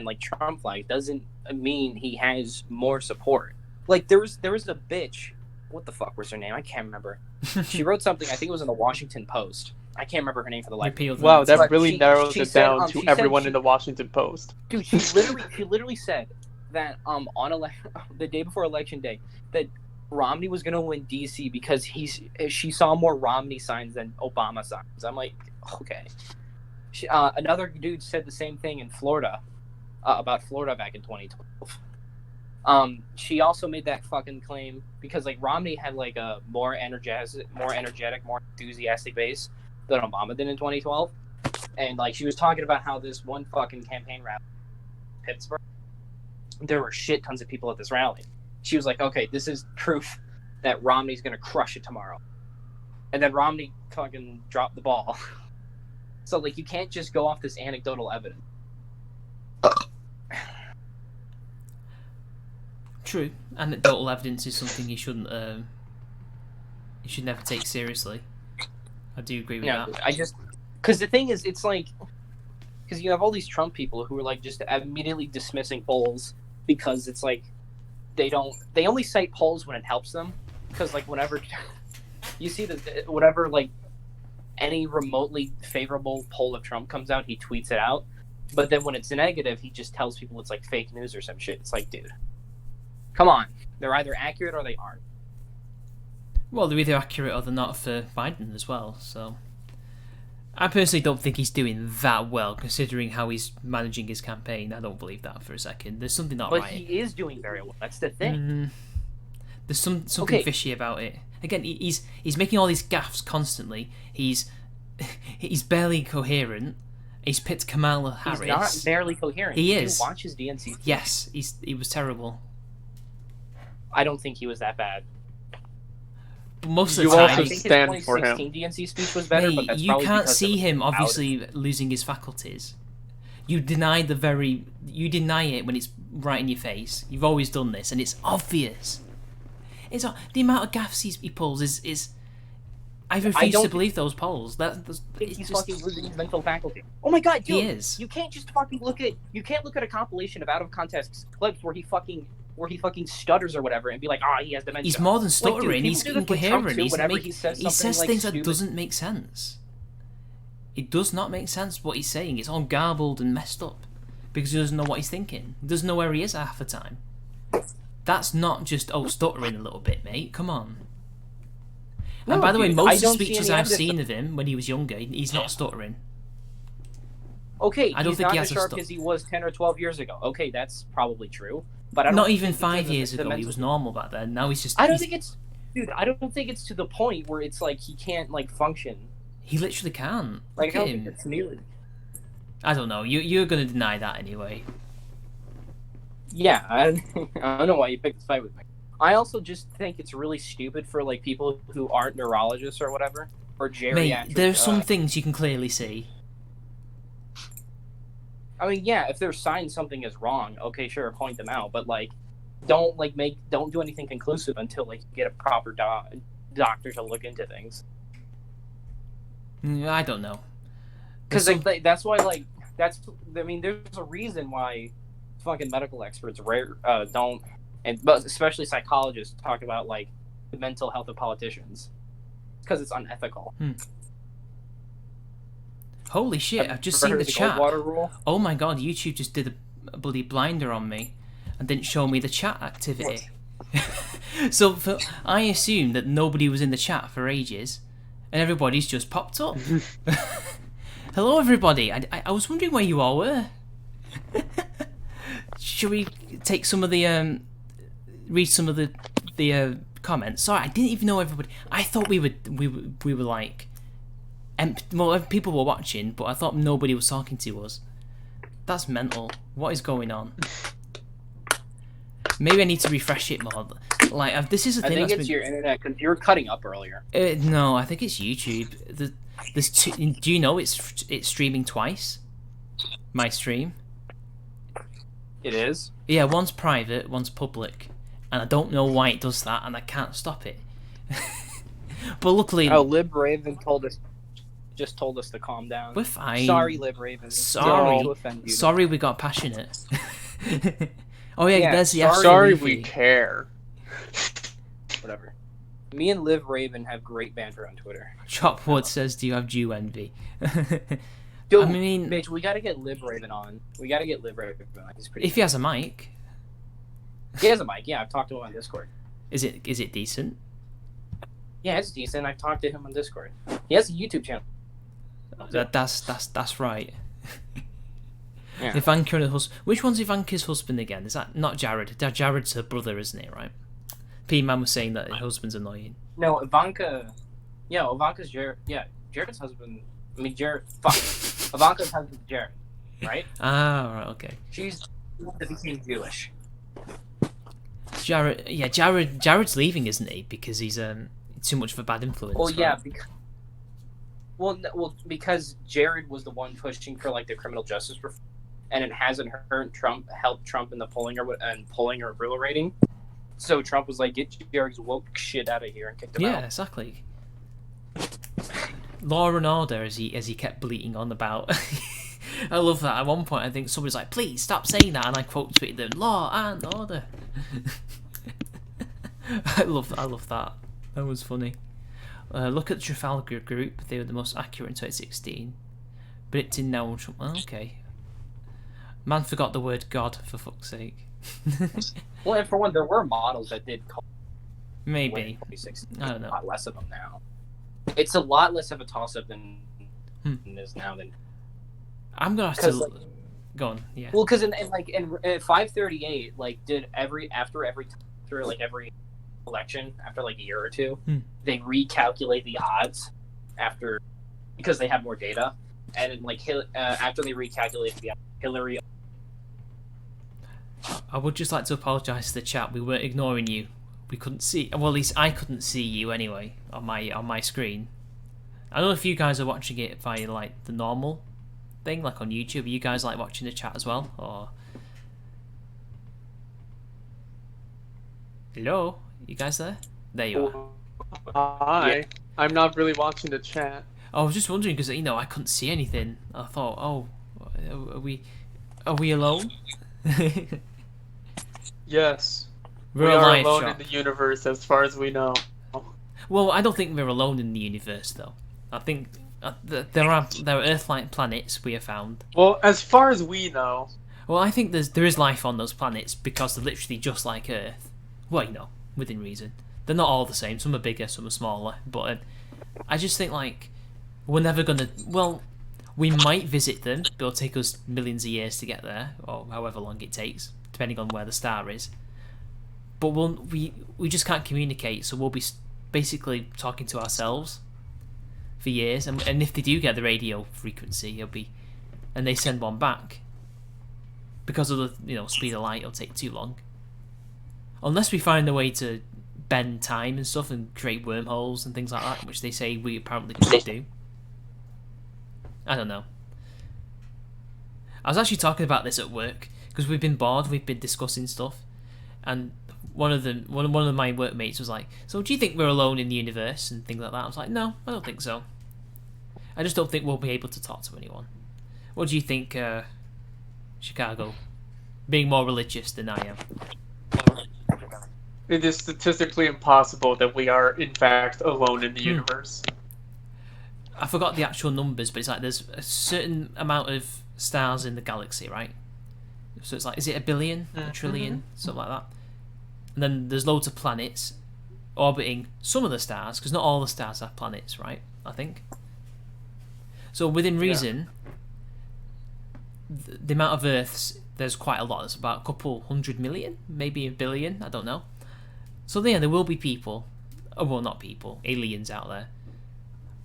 like Trump flags doesn't mean he has more support. Like there was a bitch. What the fuck was her name? I can't remember. She wrote something. I think it was in the Washington Post. I can't remember her name for the life. Repeal the Wow, that 19. But really narrows she it said down to she everyone said in the Washington Post. dude, she literally said that on the day before election day that Romney was gonna win DC because she saw more Romney signs than Obama signs. I'm like, okay. Another dude said the same thing in Florida about Florida back in 2012. She also made that fucking claim because like Romney had like a more energetic, more enthusiastic base than Obama did in 2012, and like she was talking about how this one fucking campaign rally in Pittsburgh, there were shit tons of people at this rally. She was like, okay, this is proof that Romney's gonna crush it tomorrow, and then Romney fucking dropped the ball. So like you can't just go off this anecdotal evidence. True, anecdotal evidence is something you shouldn't. You should never take seriously. I do agree with that. I just because the thing is, it's like because you have all these Trump people who are like just immediately dismissing polls because it's like they only cite polls when it helps them because like whenever you see that whatever like any remotely favorable poll of Trump comes out, he tweets it out. But then when it's negative, he just tells people it's like fake news or some shit. It's like, dude, come on. They're either accurate or they aren't. Well, they're either accurate or they're not for Biden as well. So, I personally don't think he's doing that well considering how he's managing his campaign. I don't believe that for a second. There's something not but right. He is doing very well. That's the thing. There's something fishy about it. Again, he's making all these gaffes constantly. He's barely coherent. He's picked Kamala Harris. He's not barely coherent. He Did is. you watch his DNC? Yes, he was terrible. I don't think he was that bad. Most of You the time, also I think stand his for him. 2016 DNC speech was better, but mate, that's you probably can't because see it was him louder. obviously losing his faculties. You deny it when it's right in your face. You've always done this, and it's obvious. It's the amount of gaffes he pulls is. I refuse to believe those polls. He's fucking losing his mental faculty. Oh my god, dude! He is. You can't just fucking look at a compilation of out of context clips where he fucking stutters or whatever and be like, he has dementia. He's more than stuttering. Dude, he's people do this with Trump incoherent. too, He says says like things that stupid. doesn't make sense. It does not make sense what he's saying. It's all garbled and messed up because he doesn't know what he's thinking. He doesn't know where he is half the time. That's not just stuttering a little bit, mate. Come on. No, and by the way, dude, most I of the don't see speeches any I've evidence seen of him when he was younger, he's not stuttering. Okay, I don't he's think not he as has a sharp as he was 10 or 12 years ago. Okay, that's probably true. But I don't Not think even it's 5 because of years the ago, he mental- was normal back then. Now he's just. I don't think it's to the point where it's like he can't like function. He literally can't. Like Look I at don't think him. it's nearly. I don't know. You're going to deny that anyway. Yeah, I don't know why you picked this fight with me. I also just think it's really stupid for like people who aren't neurologists or whatever or geriatric. Mate, there's some things you can clearly see. I mean, yeah, if there's signs something is wrong, okay, sure, point them out, but like, don't do anything conclusive until like you get a proper doctor to look into things. I don't know. Because that's why there's a reason why fucking medical experts don't, but especially psychologists talk about like the mental health of politicians because it's unethical. Holy shit! I've just seen the chat. Oh my god! YouTube just did a bloody blinder on me and didn't show me the chat activity. So I assumed that nobody was in the chat for ages, and everybody's just popped up. Hello, everybody. I was wondering where you all were. Should we take some of the read some of the comments? Sorry, I didn't even know everybody. I thought we were like. Well, people were watching, but I thought nobody was talking to us. That's mental. What is going on? Maybe I need to refresh it more. Like, this is a thing. I think it's your internet because you were cutting up earlier. No, I think it's YouTube. There's two. Do you know it's streaming twice? My stream. It is? Yeah, one's private, one's public, and I don't know why it does that, and I can't stop it. But luckily, Oh, Lib Raven just told us to calm down. we're fine. Sorry, Lib Raven. Sorry. Didn't mean to offend you. Sorry we got passionate. Oh yeah, Yeah, there's the Sorry, absolute we care. Whatever. Me and Liv Raven have great banter on Twitter. Chopwood says, "Do you have Jew envy?" Yo, I mean, Mitch, we gotta get Liv Raven on. We gotta get Liv Raven on. He's pretty. if he has a mic, He has a mic. Yeah, I've talked to him on Discord. is it decent? Yeah, it's decent. I've talked to him on Discord. He has a YouTube channel. That's right. Yeah. Ivanka and her husband. Which one's Ivanka's husband again? Is that not Jared? Jared's her brother, isn't it? Right. P-Man was saying that her husband's annoying. No, Ivanka. Yeah, Ivanka's Jared. Yeah, Jared's husband. I mean, Jared. Fuck. Ivanka's husband, Jared. Right? Ah, right. Okay. She's became Jewish. Jared. Yeah, Jared's leaving, isn't he? Because he's too much of a bad influence. Well, yeah. right? Because Jared was the one pushing for like the criminal justice reform, and it hasn't helped Trump in the polling or approval rating. So Trump was like, "Get Jared's woke shit out of here," and kicked him out. Yeah, exactly. Law and order, as he kept bleating on about. I love that. At one point, I think somebody's like, "Please stop saying that," and I quote tweeted them, "Law and order." I love that. That was funny. Look at the Trafalgar Group. They were the most accurate in 2016. Predicting now. Well, okay. Man forgot the word God, for fuck's sake. Well, and for one, there were models that did call Maybe. 2016. I don't know. A lot less of them now. It's a lot less of a toss-up than it is now. I'm gonna have to go on. Yeah. Well, because in 538, like did every election after like a year or two, they recalculate the odds after because they have more data, and then, like after they recalculate the Hillary. I would just like to apologise to the chat. We weren't ignoring you. We couldn't see. Well, at least I couldn't see you anyway on my screen. I don't know if you guys are watching it via like the normal thing, like on YouTube. Are you guys like watching the chat as well, or? Hello, you guys there? There you are. Hi. Yeah. I'm not really watching the chat. I was just wondering because I couldn't see anything. I thought, oh, are we alone? Yes. We're we a are live alone shop. in the universe as far as we know. Well, I don't think we're alone in the universe, though. I think there are Earth-like planets we have found. Well, as far as we know. Well, I think there is life on those planets because they're literally just like Earth. Well, within reason. They're not all the same. Some are bigger, some are smaller. But I just think like we're never gonna. Well, we might visit them, but it'll take us millions of years to get there, or however long it takes, depending on where the star is. But we just can't communicate, so we'll be basically talking to ourselves for years. And if they do get the radio frequency, and they send one back, because of the speed of light, it'll take too long. Unless we find a way to bend time and stuff and create wormholes and things like that, which they say we apparently could do. I don't know. I was actually talking about this at work because we've been bored. We've been discussing stuff, and one of my workmates was like, "So do you think we're alone in the universe and things like that?" I was like, "No, I don't think so. I just don't think we'll be able to talk to anyone." What do you think, Chicago? Being more religious than I am. It is statistically impossible that we are, in fact, alone in the universe. I forgot the actual numbers, but it's like there's a certain amount of stars in the galaxy, right? So it's like, is it a billion, a trillion, something like that? And then there's loads of planets orbiting some of the stars, because not all the stars have planets, right? I think. So within reason, the amount of Earths, there's quite a lot. There's about a couple 100 million, maybe a billion, I don't know. So yeah, there will be people, oh well, not people, aliens out there.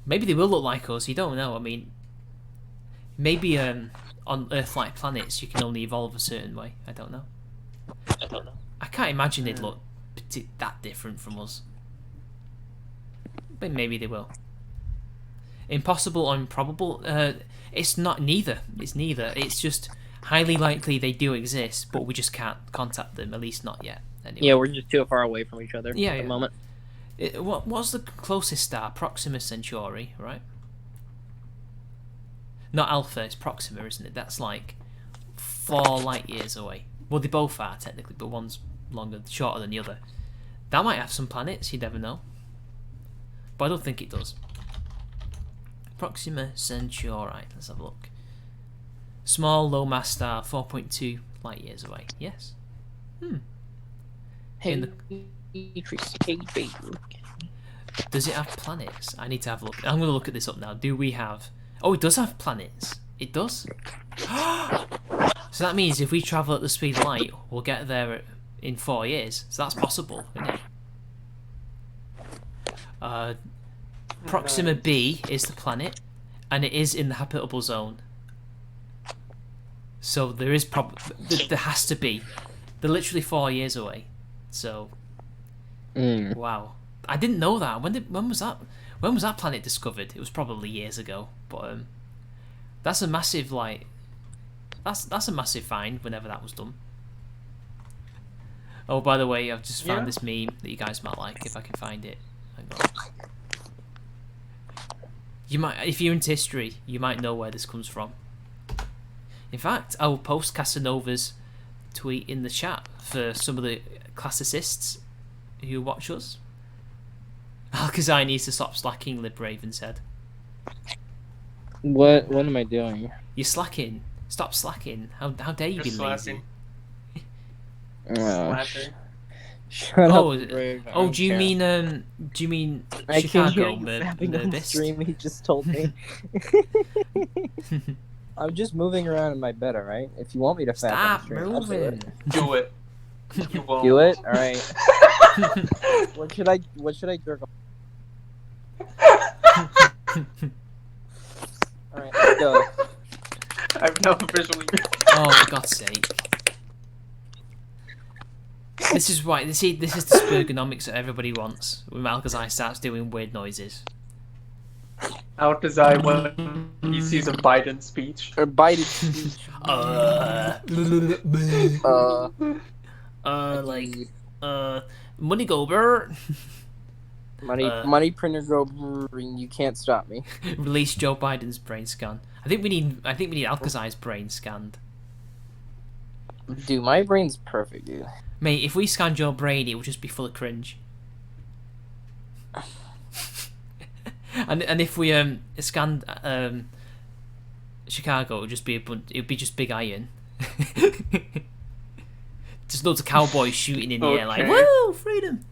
Maybe they will look like us, you don't know. I mean, maybe on Earth-like planets you can only evolve a certain way. I don't know. I can't imagine they'd look that different from us. But maybe they will. Impossible or improbable? It's not neither. It's neither. It's just highly likely they do exist, but we just can't contact them, at least not yet. Anyway. Yeah, we're just too far away from each other at the moment. What's the closest star? Proxima Centauri, right? Not Alpha, it's Proxima, isn't it? That's like 4 light years away. Well, they both are technically, but one's shorter than the other. That might have some planets, you never know. But I don't think it does. Proxima Centauri, let's have a look. Small, low mass star, 4.2 light years away. Yes. Hey, Does it have planets? I need to have a look. I'm going to look at this up now. Do we have... Oh, it does have planets. It does? So that means if we travel at the speed of light, we'll get there in 4 years. So that's possible, isn't it? Proxima B is the planet, and it is in the habitable zone. So there is there has to be. They're literally 4 years away. So, wow, I didn't know that. When was that? When was that planet discovered? It was probably years ago. But that's a massive that's a massive find. Whenever that was done. Oh, by the way, I've just found this meme that you guys might like if I can find it. Hang on. You might, if you're into history, you might know where this comes from. In fact, I will post Casanova's tweet in the chat for some of the classicists who watch us. Alcazar needs to stop slacking, Libraven said. What am I doing? You're slacking. Stop slacking. How dare you be lazy? Shut up, Brave. Oh, do you mean Chicago, Merbis? Stream he just told me. I'm just moving around in my bed, alright? If you want me to stop moving. Do it. You won't. Do it? Alright. What should I jerk off? Alright, let's go. I've now officially... Oh, for God's sake. This is right. This is the Spergonomics that everybody wants. When Alcazar starts doing weird noises. Alcazar when he sees a Biden speech. Or Biden speech. Money go Bert. Money printer go brrr, you can't stop me. Release Joe Biden's brain scan. I think we need Alcazar's brain scanned. Dude, my brain's perfect, dude. Mate, if we scanned your brain, it would just be full of cringe. and if we scanned Chicago, it would just be just big iron. Just loads of cowboys shooting in the air like, woo, freedom.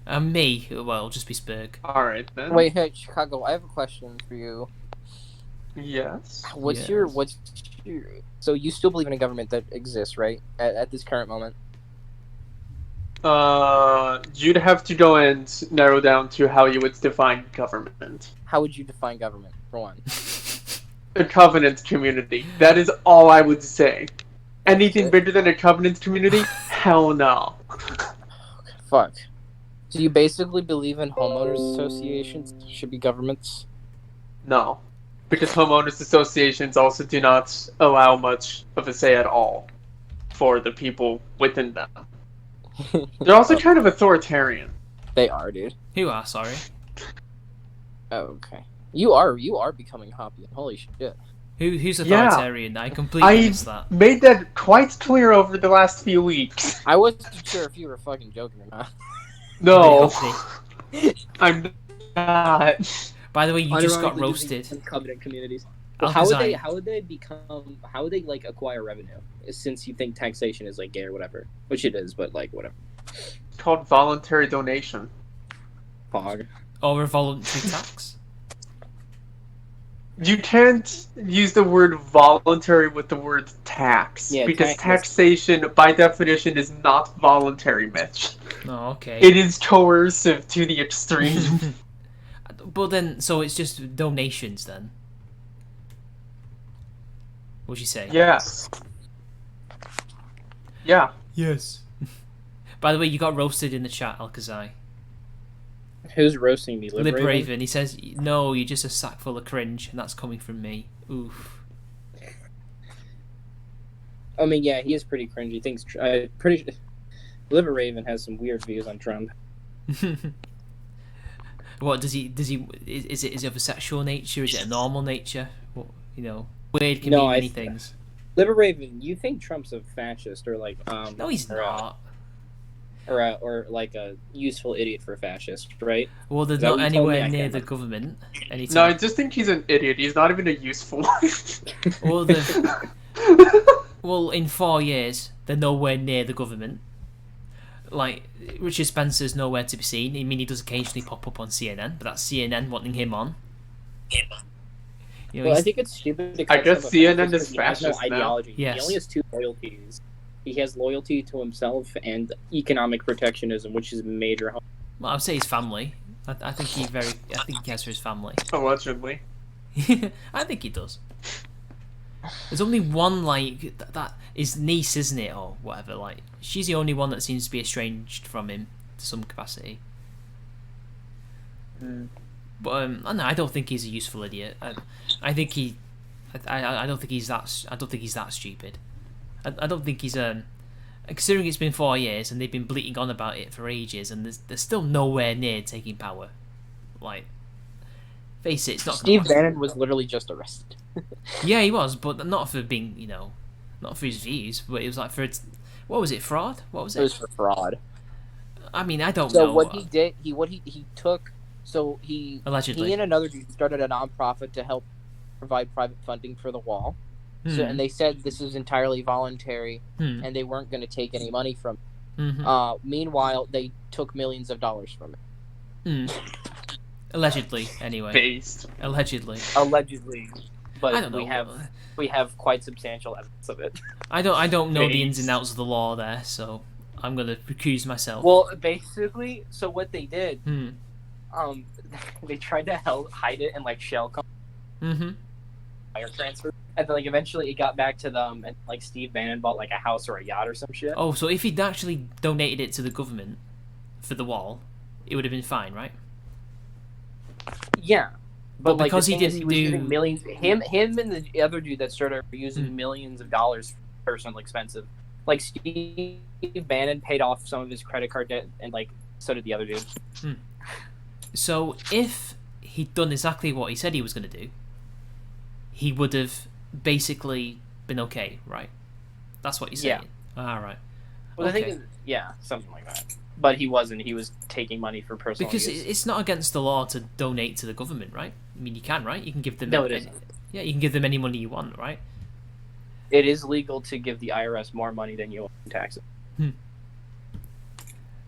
And me, well, it'll just be Spurg. Alright then. Wait, hey, Chicago, I have a question for you. Yes. What's your so you still believe in a government that exists, right? At this current moment? You'd have to go and narrow down to how you would define government. How would you define government, for one? A covenant community. That is all I would say. Anything bigger than a covenant community? Hell no. Fuck. Do you basically believe in homeowners associations should be governments? No. Because homeowners associations also do not allow much of a say at all for the people within them. They're also kind of authoritarian. They are, dude. Who are, sorry? Oh, okay. You are becoming hoppy. Holy shit. Who's authoritarian? I completely missed that. Made that quite clear over the last few weeks. I wasn't sure if you were fucking joking or not. No. I'm not. By the way, you just got roasted. Covenant communities. Well, how would they like acquire revenue? Since you think taxation is like gay or whatever, which it is, but like whatever. It's called voluntary donation. Pog. Or a voluntary tax. You can't use the word voluntary with the word tax, because taxation, by definition, is not voluntary, Mitch. Oh, okay. It is coercive to the extreme. But then, so it's just donations then? What'd you say? Yes. Yeah. Yes. By the way, you got roasted in the chat, Alcazar. Who's roasting me? Libraven. He says, no, you're just a sack full of cringe, and that's coming from me. Oof. I mean, yeah, he is pretty cringy. Liver Raven has some weird views on Trump. What does he? Is it of a sexual nature? Is it a normal nature? What, weird can mean many things. Liver Raven, you think Trump's a fascist or like No, he's not. Or like a useful idiot for a fascist, right? Well, they're not anywhere near the government anytime. No, I just think he's an idiot. He's not even a useful one. Well, in 4 years, they're nowhere near the government. Like, Richard Spencer's nowhere to be seen. I mean, he does occasionally pop up on CNN, but that's CNN wanting him on. Well, I think it's stupid. To I guess CNN is fascist no ideology. Yes. He only has 2 loyalties. He has loyalty to himself and economic protectionism, which is a major harm. Well, I would say his family. I think he cares for his family. Allegedly. I think he does. There's only one, like, that his niece, isn't it, or whatever, like, she's the only one that seems to be estranged from him to some capacity. But I don't think he's a useful idiot. I think he, I don't think he's that. I don't think he's that stupid. I don't think he's considering it's been 4 years and they've been bleating on about it for ages, and they're still nowhere near taking power. Like, face it, it's not. Steve Bannon was literally just arrested. Yeah, he was, but not for being, not for his views, but it was like for what was it, fraud? What was it? It was for fraud. I mean, I don't know. So what he did, he took. So Allegedly. he and another dude started a nonprofit to help provide private funding for the wall. So, and they said this is entirely voluntary, and they weren't going to take any money from it. Meanwhile, they took millions of dollars from it. Allegedly, anyway. Based. Allegedly. But I don't know. we have quite substantial evidence of it. I don't know the ins and outs of the law there, so I'm going to recuse myself. Well, basically, so what they did, they tried to hide it in like shell companies. Wire transfer, and then like eventually it got back to them, and like Steve Bannon bought like a house or a yacht or some shit. Oh, so if he'd actually donated it to the government for the wall, it would have been fine, right? Yeah, but like, because he didn't he was using millions. Him and the other dude that started using millions of dollars for personal expensive. Like Steve Bannon paid off some of his credit card debt, and like so did the other dude. So if he'd done exactly what he said he was going to do, he would have basically been okay, right? That's what you're saying. Yeah. All right. Well, okay. I think, something like that. But he wasn't. He was taking money for personal because use. It's not against the law to donate to the government, right? I mean, you can, right? You can give them. No, it isn't. Yeah, you can give them any money you want, right? It is legal to give the IRS more money than you owe in taxes.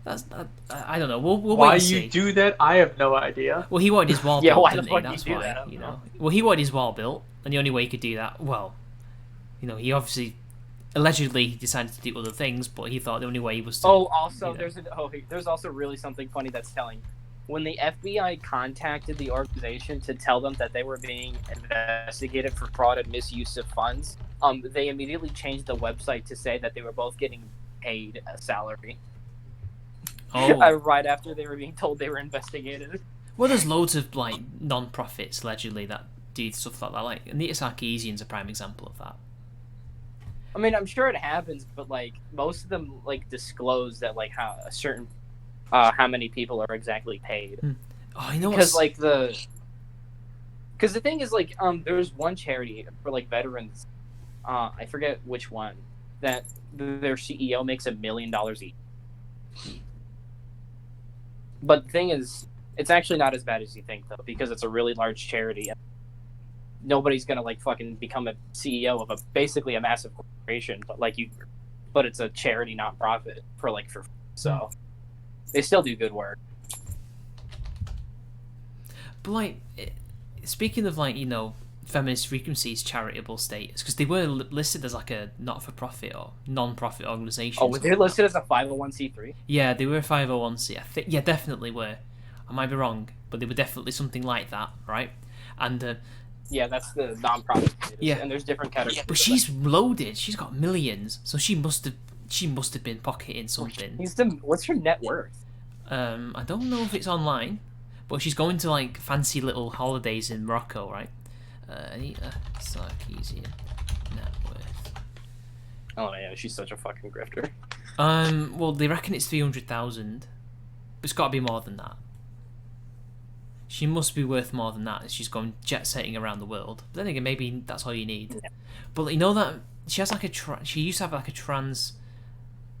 I don't know. We'll why wait and see. you do that, I have no idea. Well, he wanted his wall built, why didn't the he? fuck That's you do why. that? You know. Well, he wanted his wall built, and the only way he could do that, he obviously, allegedly, he decided to do other things, but he thought the only way he was to. Oh, also, there's also really something funny that's telling. When the FBI contacted the organization to tell them that they were being investigated for fraud and misuse of funds, they immediately changed the website to say that they were both getting paid a salary. Oh. Right after they were being told they were investigated. Well, there's loads of like non-profits allegedly that do stuff like that. Like Anita Sarkeesian's a prime example of that. I mean, I'm sure it happens, but like most of them like disclose that like how a certain how many people are exactly paid. Oh, you know because the thing is like there's one charity for like veterans, I forget which one, that their CEO makes $1 million each. But the thing is, it's actually not as bad as you think, though, because it's a really large charity. Nobody's gonna like fucking become a CEO of basically a massive corporation, but it's a charity, not profit so they still do good work. But like, speaking of like Feminist Frequency's charitable status, because they were listed as like a not-for-profit or non-profit organization. Oh, were they listed as a 501c3? Yeah, they were a 501c. Yeah, definitely were. I might be wrong, but they were definitely something like that, right? And yeah, that's the non-profit status. Yeah, and there's different categories. But she's loaded. She's got millions, so she must have been pocketing something. What's her net worth? I don't know if it's online, but she's going to like fancy little holidays in Morocco, right? Anita Sarkeesian net worth. Oh yeah, she's such a fucking grifter. Well, they reckon it's 300,000. It's got to be more than that. She must be worth more than that. She's gone jet setting around the world. But then again, maybe that's all you need. Yeah. But you know that she has like she used to have like a trans,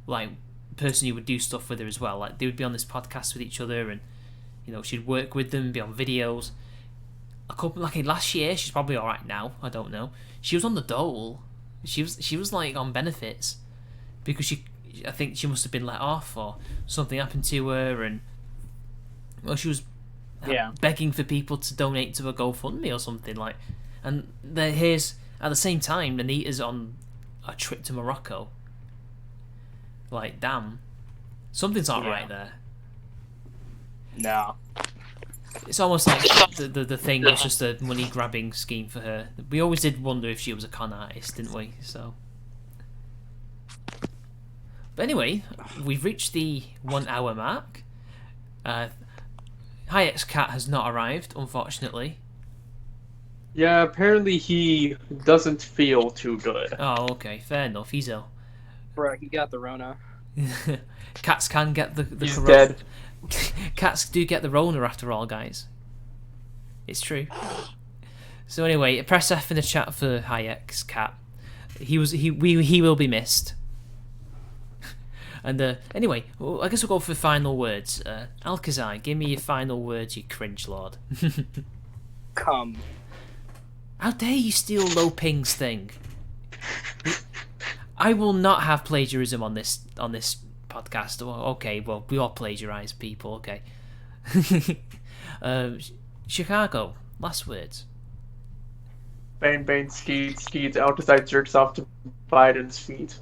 like, person who would do stuff with her as well. Like they would be on this podcast with each other, and you know she'd work with them, be on videos. A couple like last year, she's probably all right now. I don't know. She was on the dole. She was like on benefits because I think she must have been let off or something happened to her, and well, she was begging for people to donate to a GoFundMe or something like. And here's at the same time, Anita's on a trip to Morocco. Like, damn, something's not right there. No. It's almost like the thing was just a money grabbing scheme for her. We always did wonder if she was a con artist, didn't we? So, but anyway, we've reached the 1 hour mark. Hayek's cat has not arrived, unfortunately. Yeah, apparently he doesn't feel too good. Oh, okay, fair enough. He's ill. Bro, he got the Rona. Cats can get the He's corona. dead. Cats do get the Rona after all, guys. It's true. So anyway, press F in the chat for Hayek's cat. He will be missed. And anyway, well, I guess we'll go for final words. Alcazar, give me your final words, you cringe lord. Come. How dare you steal Lo Ping's thing? I will not have plagiarism on this podcast. Okay, well, we all plagiarize people. Okay. Chicago. Last words. Bang, bang, skeet, skeet, outside jerks off to Biden's feet.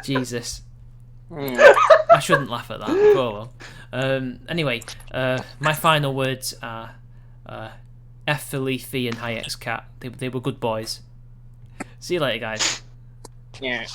Jesus. I shouldn't laugh at that. Oh well. Anyway, my final words are F for Leafy and Hayek's cat. They were good boys. See you later, guys. Yeah.